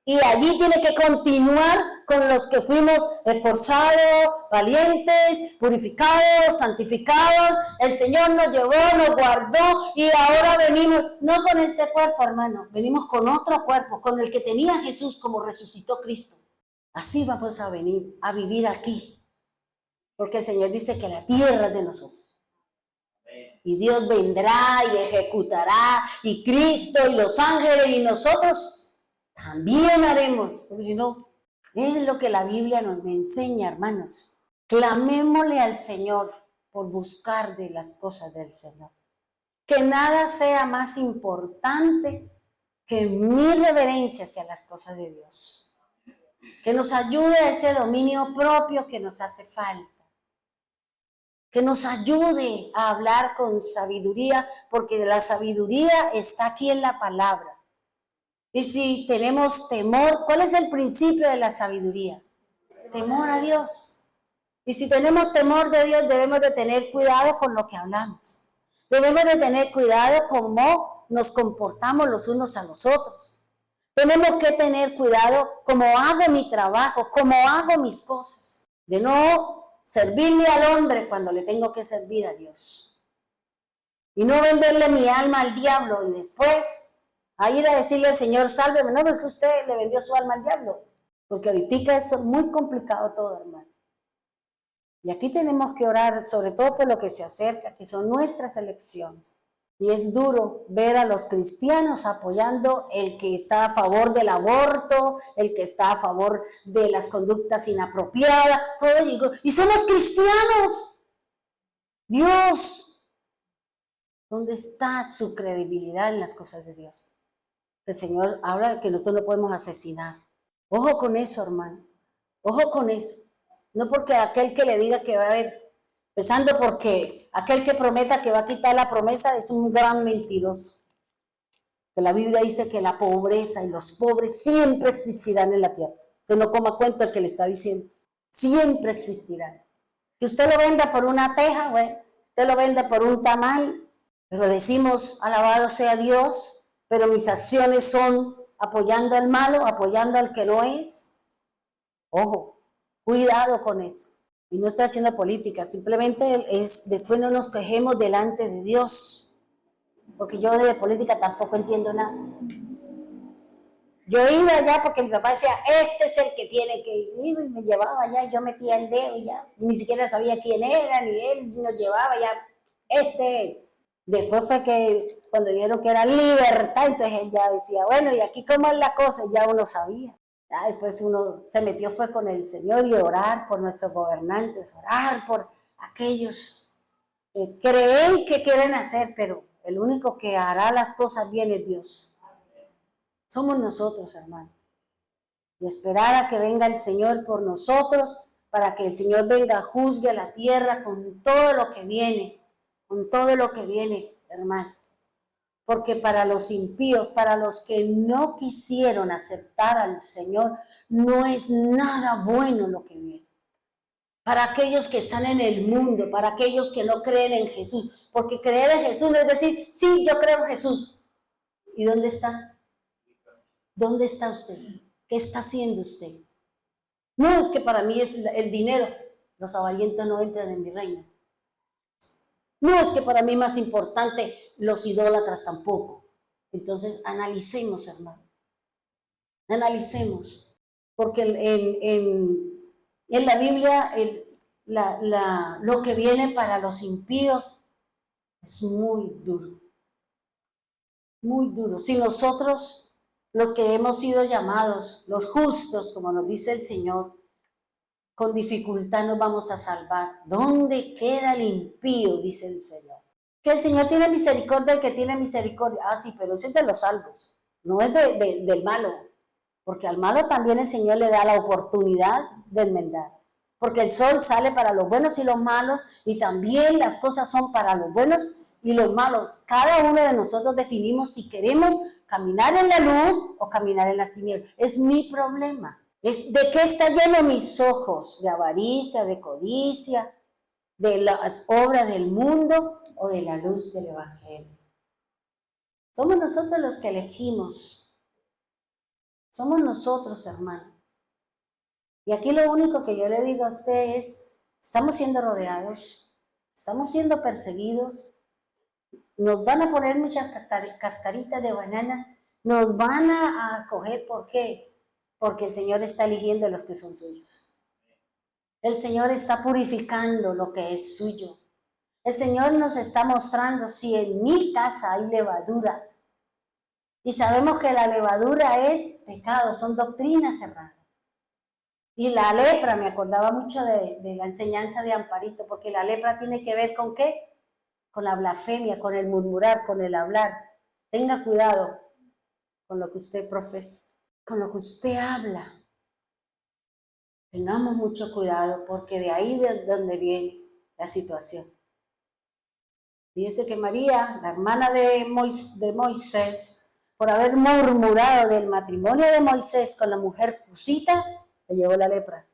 Y allí tiene que continuar con los que fuimos esforzados, valientes, purificados, santificados. El Señor nos llevó, nos guardó y ahora venimos, no con este cuerpo, hermano, venimos con otro cuerpo, con el que tenía Jesús como resucitó Cristo. Así vamos a venir a vivir aquí. Porque el Señor dice que la tierra es de nosotros. Y Dios vendrá y ejecutará, y Cristo y los ángeles y nosotros también haremos, porque si no, es lo que la Biblia nos enseña, hermanos. Clamémosle al Señor por buscar de las cosas del Señor. Que nada sea más importante que mi reverencia hacia las cosas de Dios. Que nos ayude a ese dominio propio que nos hace falta. Que nos ayude a hablar con sabiduría, porque la sabiduría está aquí en la palabra. Y si tenemos temor, ¿cuál es el principio de la sabiduría? Temor a Dios. Y si tenemos temor de Dios, debemos de tener cuidado con lo que hablamos. Debemos de tener cuidado cómo nos comportamos los unos a los otros. Tenemos que tener cuidado cómo hago mi trabajo, cómo hago mis cosas. De no servirle al hombre cuando le tengo que servir a Dios. Y no venderle mi alma al diablo y después a ir a decirle al Señor, sálveme. No, porque usted le vendió su alma al diablo. Porque ahorita es muy complicado todo, hermano. Y aquí tenemos que orar, sobre todo por lo que se acerca, que son nuestras elecciones. Y es duro ver a los cristianos apoyando el que está a favor del aborto, el que está a favor de las conductas inapropiadas, todo digo, y somos cristianos. Dios, ¿dónde está su credibilidad en las cosas de Dios? El Señor habla de que nosotros no podemos asesinar. Ojo con eso, hermano. Ojo con eso. No porque aquel que le diga que va a haber, empezando porque aquel que prometa que va a quitar la promesa es un gran mentiroso. Que la Biblia dice que la pobreza y los pobres siempre existirán en la tierra. Que no coma cuenta el que le está diciendo. Siempre existirán. Que usted lo venda por una teja, bueno, usted lo venda por un tamal, pero decimos, alabado sea Dios, pero mis acciones son apoyando al malo, apoyando al que no es. Ojo. Cuidado con eso. Y no estoy haciendo política, simplemente es, después no nos quejemos delante de Dios. Porque yo de política tampoco entiendo nada. Yo iba allá porque mi papá decía, este es el que tiene que ir, y me llevaba allá, y yo metía el dedo y ya, y ni siquiera sabía quién era, ni él nos llevaba ya, este es. Después fue que cuando dijeron que era libertad, entonces él ya decía, bueno, y aquí cómo es la cosa, ya uno sabía. Ya después uno se metió fue con el Señor y orar por nuestros gobernantes, orar por aquellos que creen que quieren hacer, pero el único que hará las cosas bien es Dios. Somos nosotros, hermano. Y esperar a que venga el Señor por nosotros, para que el Señor venga, juzgue a la tierra con todo lo que viene, hermano. Porque para los impíos, para los que no quisieron aceptar al Señor, no es nada bueno lo que viene. Para aquellos que están en el mundo, para aquellos que no creen en Jesús. Porque creer en Jesús es decir, sí, yo creo en Jesús. ¿Y dónde está? ¿Dónde está usted? ¿Qué está haciendo usted? No, es que para mí es el dinero. Los avarientos no entran en mi reino. No, es que para mí más importante los idólatras tampoco. Entonces, analicemos, hermano. Analicemos. Porque en la Biblia lo que viene para los impíos es muy duro. Muy duro. Si nosotros, los que hemos sido llamados, los justos, como nos dice el Señor, con dificultad nos vamos a salvar. ¿Dónde queda el impío? Dice el Señor. Que el Señor tiene misericordia, el que tiene misericordia. Ah, sí, pero eso es de los salvos, no es del malo. Porque al malo también el Señor le da la oportunidad de enmendar. Porque el sol sale para los buenos y los malos, y también las cosas son para los buenos y los malos. Cada uno de nosotros definimos si queremos caminar en la luz o caminar en las tinieblas. Es mi problema. Es de qué está lleno mis ojos, de avaricia, de codicia, de las obras del mundo o de la luz del Evangelio. Somos nosotros los que elegimos. Somos nosotros, hermano. Y aquí lo único que yo le digo a usted es, estamos siendo rodeados, estamos siendo perseguidos, nos van a poner muchas cascaritas de banana, nos van a coger, ¿por qué? Porque el Señor está eligiendo a los que son suyos. El Señor está purificando lo que es suyo. El Señor nos está mostrando si en mi casa hay levadura. Y sabemos que la levadura es pecado, son doctrinas erradas. Y la lepra, me acordaba mucho de la enseñanza de Amparito, porque la lepra tiene que ver con ¿qué? Con la blasfemia, con el murmurar, con el hablar. Tenga cuidado con lo que usted profesa, con lo que usted habla. Tengamos mucho cuidado, porque de ahí de donde viene la situación. Fíjese que María, la hermana de Moisés, por haber murmurado del matrimonio de Moisés con la mujer cusita, le llevó la lepra.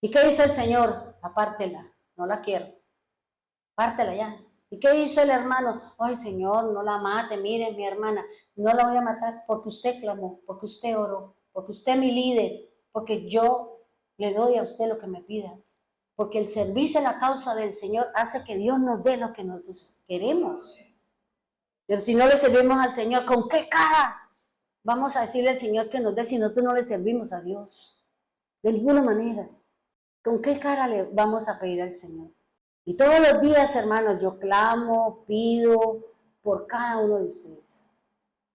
¿Y qué hizo el Señor? apártela, no la quiero, pártela ya. ¿Y qué hizo el hermano? Ay, Señor, no la mate, mire, mi hermana, no la voy a matar porque usted clamó, porque usted oró, porque usted es mi líder, porque yo le doy a usted lo que me pida. Porque el servicio a la causa del Señor hace que Dios nos dé lo que nosotros queremos. Pero si no le servimos al Señor, ¿con qué cara vamos a decirle al Señor que nos dé si nosotros no le servimos a Dios? De ninguna manera. ¿Con qué cara le vamos a pedir al Señor? Y todos los días, hermanos, yo clamo, pido por cada uno de ustedes.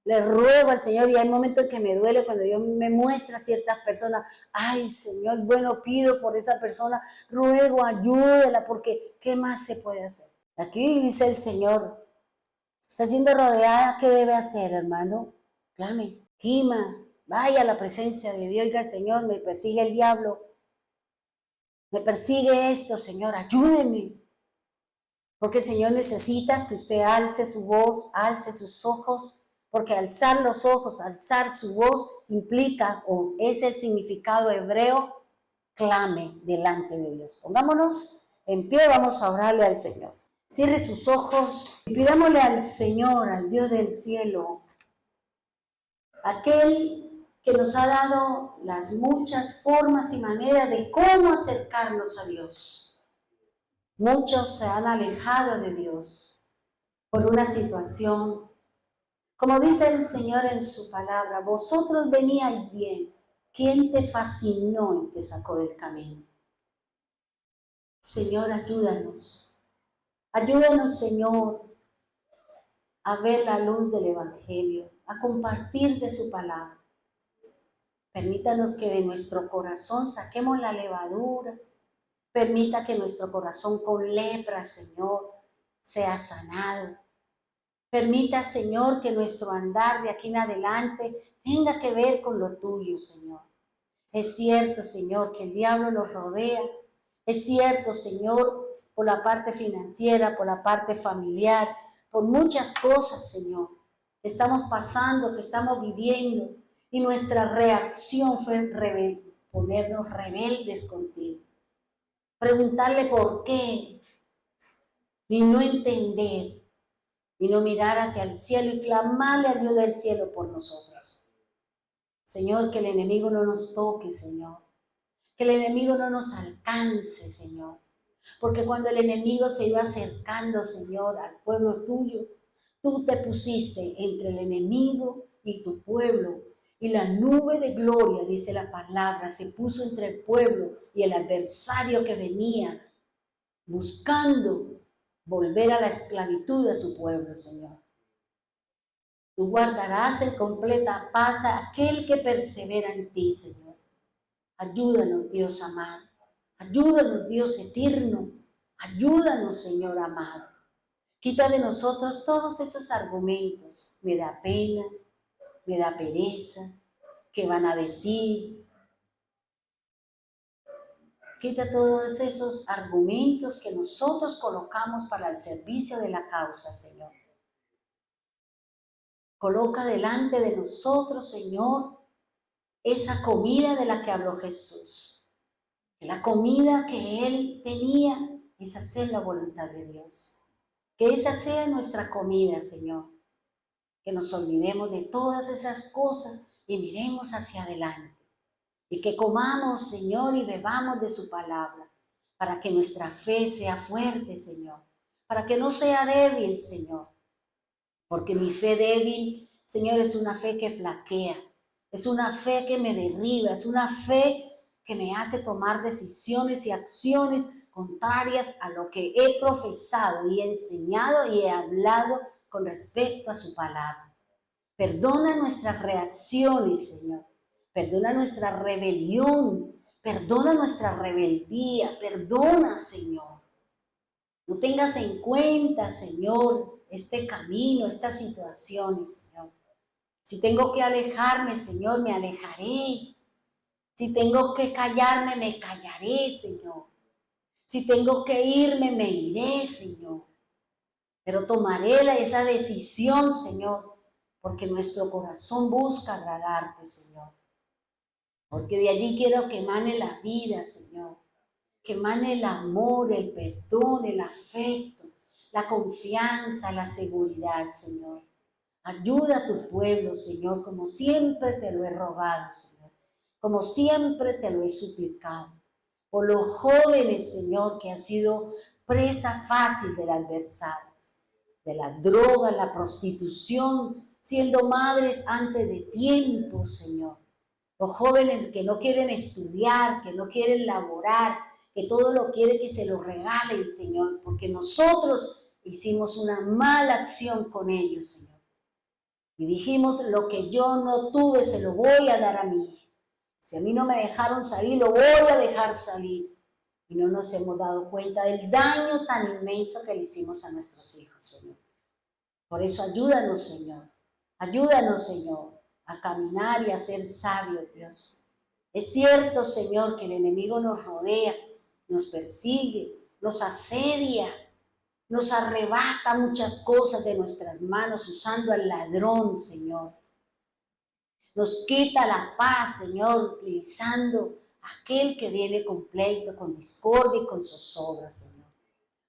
Le ruego al Señor, y hay momentos que me duele cuando Dios me muestra a ciertas personas. Ay, Señor, bueno, pido por esa persona, ruego, ayúdela, porque ¿qué más se puede hacer? Aquí dice el Señor, está siendo rodeada, ¿qué debe hacer, hermano? Clame, gima, vaya a la presencia de Dios. Oiga, Señor, me persigue el diablo, me persigue esto, Señor, ayúdeme. Porque el Señor necesita que usted alce su voz, alce sus ojos, porque alzar los ojos, alzar su voz implica, o es el significado hebreo, clame delante de Dios. Pongámonos en pie, vamos a orarle al Señor. Cierre sus ojos y pidámosle al Señor, al Dios del cielo, aquel que nos ha dado las muchas formas y maneras de cómo acercarnos a Dios. Muchos se han alejado de Dios por una situación. Como dice el Señor en su palabra, vosotros veníais bien. ¿Quién te fascinó y te sacó del camino? Señor, ayúdanos. Ayúdanos, Señor, a ver la luz del Evangelio, a compartir de su palabra. Permítanos que de nuestro corazón saquemos la levadura. Permita que nuestro corazón con lepra, Señor, sea sanado. Permita, Señor, que nuestro andar de aquí en adelante tenga que ver con lo tuyo, Señor. Es cierto, Señor, que el diablo nos rodea. Es cierto, Señor, por la parte financiera, por la parte familiar, por muchas cosas, Señor, que estamos pasando, que estamos viviendo. Y nuestra reacción fue ponernos rebeldes contigo. Preguntarle por qué y no entender. Y no mirar hacia el cielo y clamarle a Dios del cielo por nosotros. Señor, que el enemigo no nos toque, Señor. Que el enemigo no nos alcance, Señor. Porque cuando el enemigo se iba acercando, Señor, al pueblo tuyo, tú te pusiste entre el enemigo y tu pueblo. Y la nube de gloria, dice la palabra, se puso entre el pueblo y el adversario que venía buscando volver a la esclavitud de su pueblo, Señor. Tú guardarás en completa paz a aquel que persevera en ti, Señor. Ayúdanos, Dios amado. Ayúdanos, Dios eterno. Ayúdanos, Señor amado. Quita de nosotros todos esos argumentos. Me da pena, me da pereza, ¿qué van a decir? Quita todos esos argumentos que nosotros colocamos para el servicio de la causa, Señor. Coloca delante de nosotros, Señor, esa comida de la que habló Jesús. Que la comida que Él tenía es hacer la voluntad de Dios. Que esa sea nuestra comida, Señor. Que nos olvidemos de todas esas cosas y miremos hacia adelante. Y que comamos, Señor, y bebamos de su palabra, para que nuestra fe sea fuerte, Señor, para que no sea débil, Señor, porque mi fe débil, Señor, es una fe que flaquea, es una fe que me derriba, es una fe que me hace tomar decisiones y acciones contrarias a lo que he profesado y he enseñado y he hablado con respecto a su palabra. Perdona nuestras reacciones, Señor. Perdona nuestra rebelión, perdona nuestra rebeldía, perdona, Señor. No tengas en cuenta, Señor, este camino, estas situaciones, Señor. Si tengo que alejarme, Señor, me alejaré. Si tengo que callarme, me callaré, Señor. Si tengo que irme, me iré, Señor. Pero tomaré esa decisión, Señor, porque nuestro corazón busca agradarte, Señor. Porque de allí quiero que emane la vida, Señor. que emane el amor, el perdón, el afecto, la confianza, la seguridad, Señor. Ayuda a tu pueblo, Señor, como siempre te lo he rogado, Señor, como siempre te lo he suplicado. Por los jóvenes, Señor, que han sido presa fácil del adversario, de la droga, la prostitución, siendo madres antes de tiempo, Señor. Los jóvenes que no quieren estudiar, que no quieren laborar, que todo lo quieren que se lo regalen, Señor, porque nosotros hicimos una mala acción con ellos, Señor. Y dijimos, lo que yo no tuve se lo voy a dar a mi hija. Si a mí no me dejaron salir, lo voy a dejar salir. Y no nos hemos dado cuenta del daño tan inmenso que le hicimos a nuestros hijos, Señor. Por eso ayúdanos, Señor. Ayúdanos, Señor, a caminar y a ser sabios, Dios. Es cierto, Señor, que el enemigo nos rodea, nos persigue, nos asedia, nos arrebata muchas cosas de nuestras manos usando al ladrón, Señor. Nos quita la paz, Señor, utilizando aquel que viene con pleito, con discordia y con zozobra, Señor.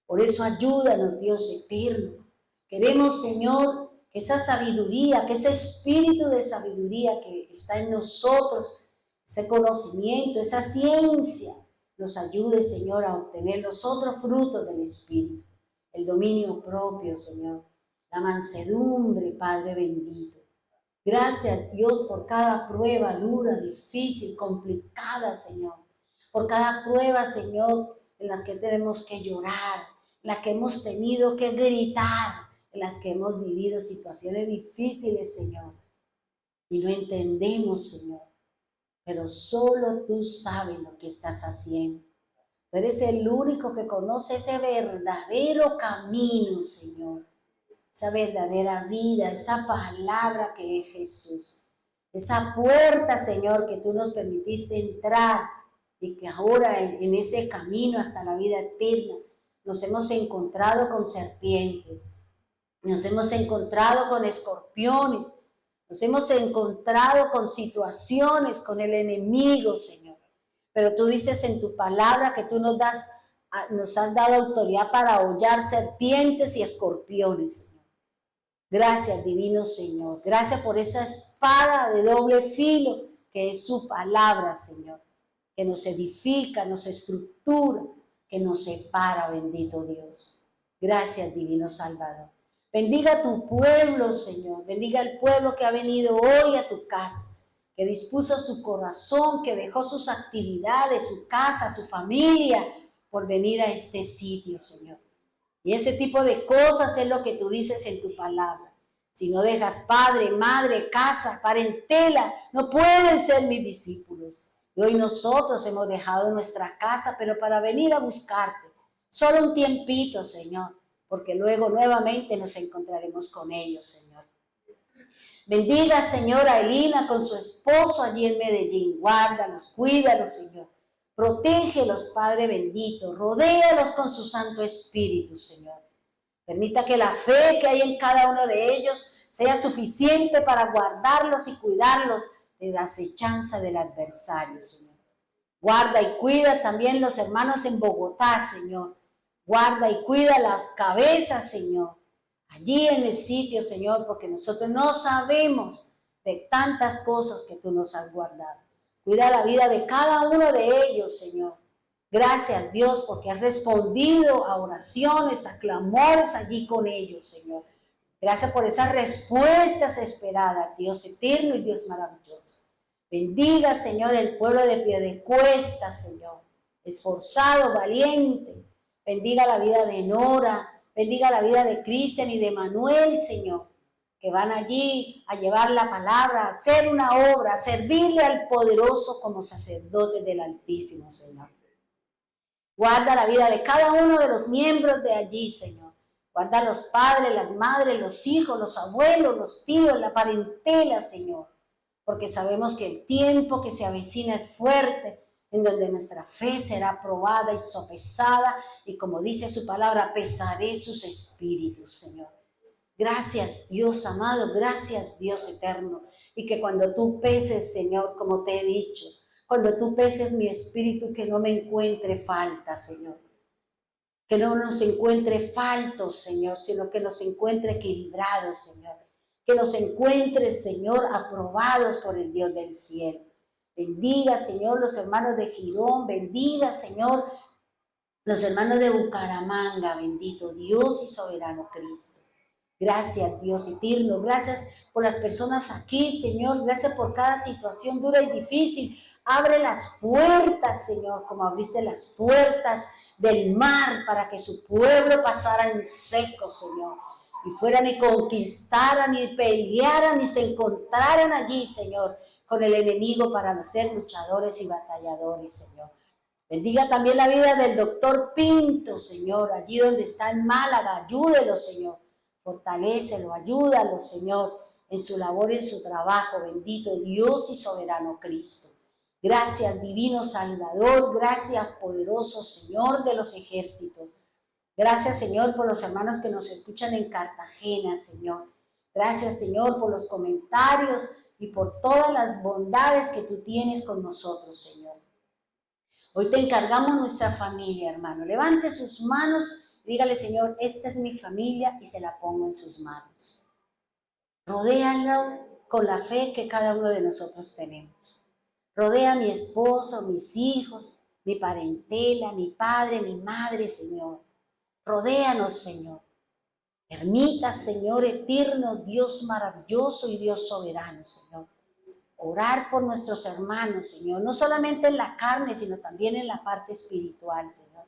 Por eso ayúdanos, Dios eterno. Queremos, Señor, que esa sabiduría, que ese espíritu de sabiduría que está en nosotros, ese conocimiento, esa ciencia, nos ayude, Señor, a obtener los otros frutos del Espíritu. El dominio propio, Señor, la mansedumbre, Padre bendito. Gracias, Dios, por cada prueba dura, difícil, complicada, Señor. Por cada prueba, Señor, en la que tenemos que llorar, en la que hemos tenido que gritar, en las que hemos vivido situaciones difíciles, Señor. Y no entendemos, Señor, pero solo tú sabes lo que estás haciendo. Tú eres el único que conoce ese verdadero camino, Señor. Esa verdadera vida, esa palabra que es Jesús. Esa puerta, Señor, que tú nos permitiste entrar y que ahora en ese camino hasta la vida eterna nos hemos encontrado con serpientes, nos hemos encontrado con escorpiones, nos hemos encontrado con situaciones, con el enemigo, Señor. Pero tú dices en tu palabra que tú nos has dado autoridad para hollar serpientes y escorpiones, Señor. Gracias, divino Señor. Gracias por esa espada de doble filo que es su palabra, Señor. Que nos edifica, nos estructura, que nos separa, bendito Dios. Gracias, divino Salvador. Bendiga a tu pueblo, Señor. Bendiga al pueblo que ha venido hoy a tu casa, que dispuso su corazón, que dejó sus actividades, su casa, su familia, por venir a este sitio, Señor. Y ese tipo de cosas es lo que tú dices en tu palabra. Si no dejas padre, madre, casa, parentela, no pueden ser mis discípulos. Y hoy nosotros hemos dejado nuestra casa, pero para venir a buscarte. Solo un tiempito, Señor, porque luego nuevamente nos encontraremos con ellos, Señor. Bendiga, Señor, a Elina con su esposo allí en Medellín. Guárdalos, cuídalos, Señor. Protégelos, Padre bendito. Rodéalos con su Santo Espíritu, Señor. Permita que la fe que hay en cada uno de ellos sea suficiente para guardarlos y cuidarlos de la acechanza del adversario, Señor. Guarda y cuida también los hermanos en Bogotá, Señor. Guarda y cuida las cabezas, Señor. Allí en el sitio, Señor, porque nosotros no sabemos de tantas cosas que tú nos has guardado. Cuida la vida de cada uno de ellos, Señor. Gracias, Dios, porque has respondido a oraciones, a clamores allí con ellos, Señor. Gracias por esas respuestas esperadas, Dios eterno y Dios maravilloso. Bendiga, Señor, el pueblo de Piedecuesta, Señor. Esforzado, valiente. Bendiga la vida de Nora. Bendiga la vida de Cristian y de Manuel, Señor, que van allí a llevar la palabra, a hacer una obra, a servirle al poderoso como sacerdote del Altísimo, Señor. Guarda la vida de cada uno de los miembros de allí, Señor. Guarda a los padres, las madres, los hijos, los abuelos, los tíos, la parentela, Señor. Porque sabemos que el tiempo que se avecina es fuerte, en donde nuestra fe será probada y sopesada, y como dice su palabra, pesaré sus espíritus, Señor. Gracias, Dios amado, gracias, Dios eterno. Y que cuando tú peses, Señor, como te he dicho, Cuando tú peses mi espíritu, que no me encuentre falta, Señor. Que no nos encuentre faltos, Señor, sino que nos encuentre equilibrados, Señor. Que nos encuentre, Señor, aprobados por el Dios del cielo. Bendiga, Señor, los hermanos de Girón. Bendiga, Señor, los hermanos de Bucaramanga. Bendito Dios y soberano Cristo. Gracias, Dios eterno. Gracias por las personas aquí, Señor. Gracias por cada situación dura y difícil. Abre las puertas, Señor, como abriste las puertas del mar para que su pueblo pasara en seco, Señor. Y fueran y conquistaran y pelearan y se encontraran allí, Señor, con el enemigo para ser luchadores y batalladores, Señor. Bendiga también la vida del doctor Pinto, Señor, allí donde está en Málaga. Ayúdelo, Señor. Fortalécelo, ayúdalo, Señor, en su labor y en su trabajo. Bendito Dios y soberano Cristo. Gracias, divino Salvador. Gracias, poderoso Señor de los ejércitos. Gracias, Señor, por los hermanos que nos escuchan en Cartagena, Señor. Gracias, Señor, por los comentarios y por todas las bondades que tú tienes con nosotros, Señor. Hoy te encargamos nuestra familia, hermano. Levante sus manos, dígale, Señor, esta es mi familia y se la pongo en sus manos. Rodéalo con la fe que cada uno de nosotros tenemos. Rodea a mi esposo, mis hijos, mi parentela, mi padre, mi madre, Señor. Rodéanos, Señor. Permita, Señor eterno, Dios maravilloso y Dios soberano, Señor. Orar por nuestros hermanos, Señor. No solamente en la carne, sino también en la parte espiritual, Señor.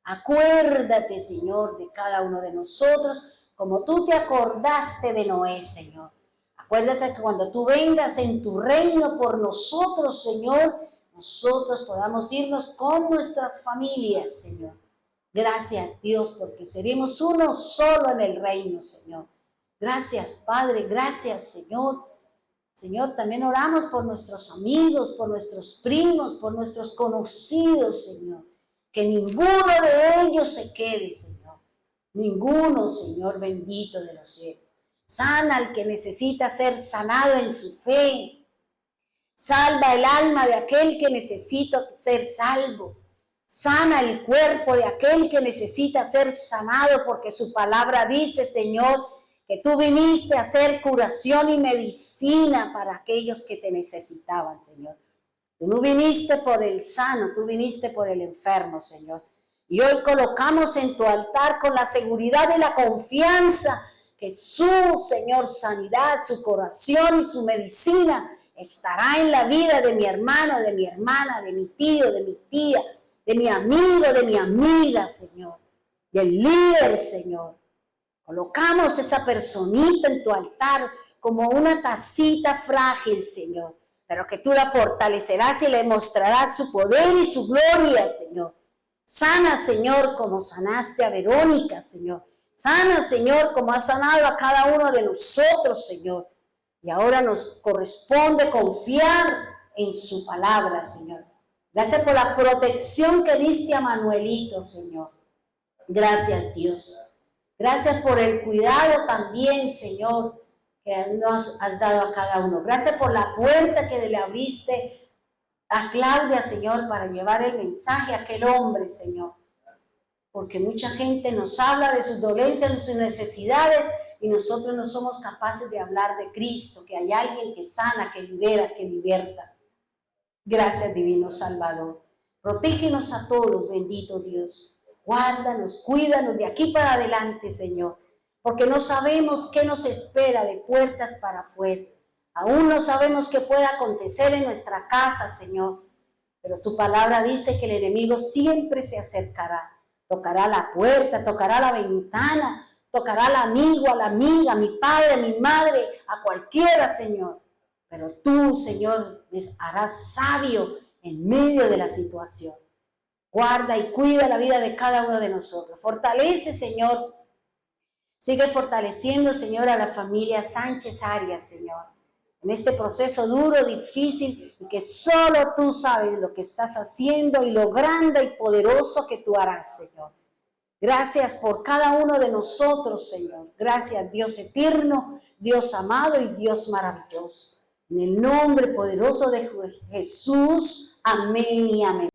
Acuérdate, Señor, de cada uno de nosotros, como tú te acordaste de Noé, Señor. Acuérdate que cuando tú vengas en tu reino por nosotros, Señor, nosotros podamos irnos con nuestras familias, Señor. Gracias, Dios, porque seremos uno solo en el reino, Señor. Gracias, Padre. Gracias, Señor. Señor, también oramos por nuestros amigos, por nuestros primos, por nuestros conocidos, Señor. Que ninguno de ellos se quede, Señor. Ninguno, Señor, bendito de los cielos. Sana al que necesita ser sanado en su fe. Salva el alma de aquel que necesita ser salvo. Sana el cuerpo de aquel que necesita ser sanado, porque su palabra dice, Señor, que tú viniste a hacer curación y medicina para aquellos que te necesitaban, Señor. Tú no viniste por el sano, tú viniste por el enfermo, Señor. Y hoy colocamos en tu altar con la seguridad y la confianza que su, Señor, sanidad, su curación y su medicina estará en la vida de mi hermano, de mi hermana, de mi tío, de mi tía, de mi amigo, de mi amiga, Señor, del líder, Señor. Colocamos esa personita en tu altar como una tacita frágil, Señor, pero que tú la fortalecerás y le mostrarás su poder y su gloria, Señor. Sana, Señor, como sanaste a Verónica, Señor. Sana, Señor, como has sanado a cada uno de nosotros, Señor. Y ahora nos corresponde confiar en su palabra, Señor. Gracias por la protección que diste a Manuelito, Señor. Gracias, Dios. Gracias por el cuidado también, Señor, que nos has dado a cada uno. Gracias por la puerta que le abriste a Claudia, Señor, para llevar el mensaje a aquel hombre, Señor. Porque mucha gente nos habla de sus dolencias, de sus necesidades, y nosotros no somos capaces de hablar de Cristo, que hay alguien que sana, que libera, que liberta. Gracias, divino Salvador. Protégenos a todos, bendito Dios. Guárdanos, cuídanos de aquí para adelante, Señor, porque no sabemos qué nos espera de puertas para afuera. Aún no sabemos qué puede acontecer en nuestra casa, Señor, pero tu palabra dice que el enemigo siempre se acercará. Tocará la puerta, tocará la ventana, tocará al amigo, a la amiga, a mi padre, a mi madre, a cualquiera, Señor. Pero tú, Señor, les harás sabio en medio de la situación. Guarda y cuida la vida de cada uno de nosotros. Fortalece, Señor. Sigue fortaleciendo, Señor, a la familia Sánchez Arias, Señor. En este proceso duro, difícil, y que solo tú sabes lo que estás haciendo y lo grande y poderoso que tú harás, Señor. Gracias por cada uno de nosotros, Señor. Gracias, Dios eterno, Dios amado y Dios maravilloso. En el nombre poderoso de Jesús. Amén y amén.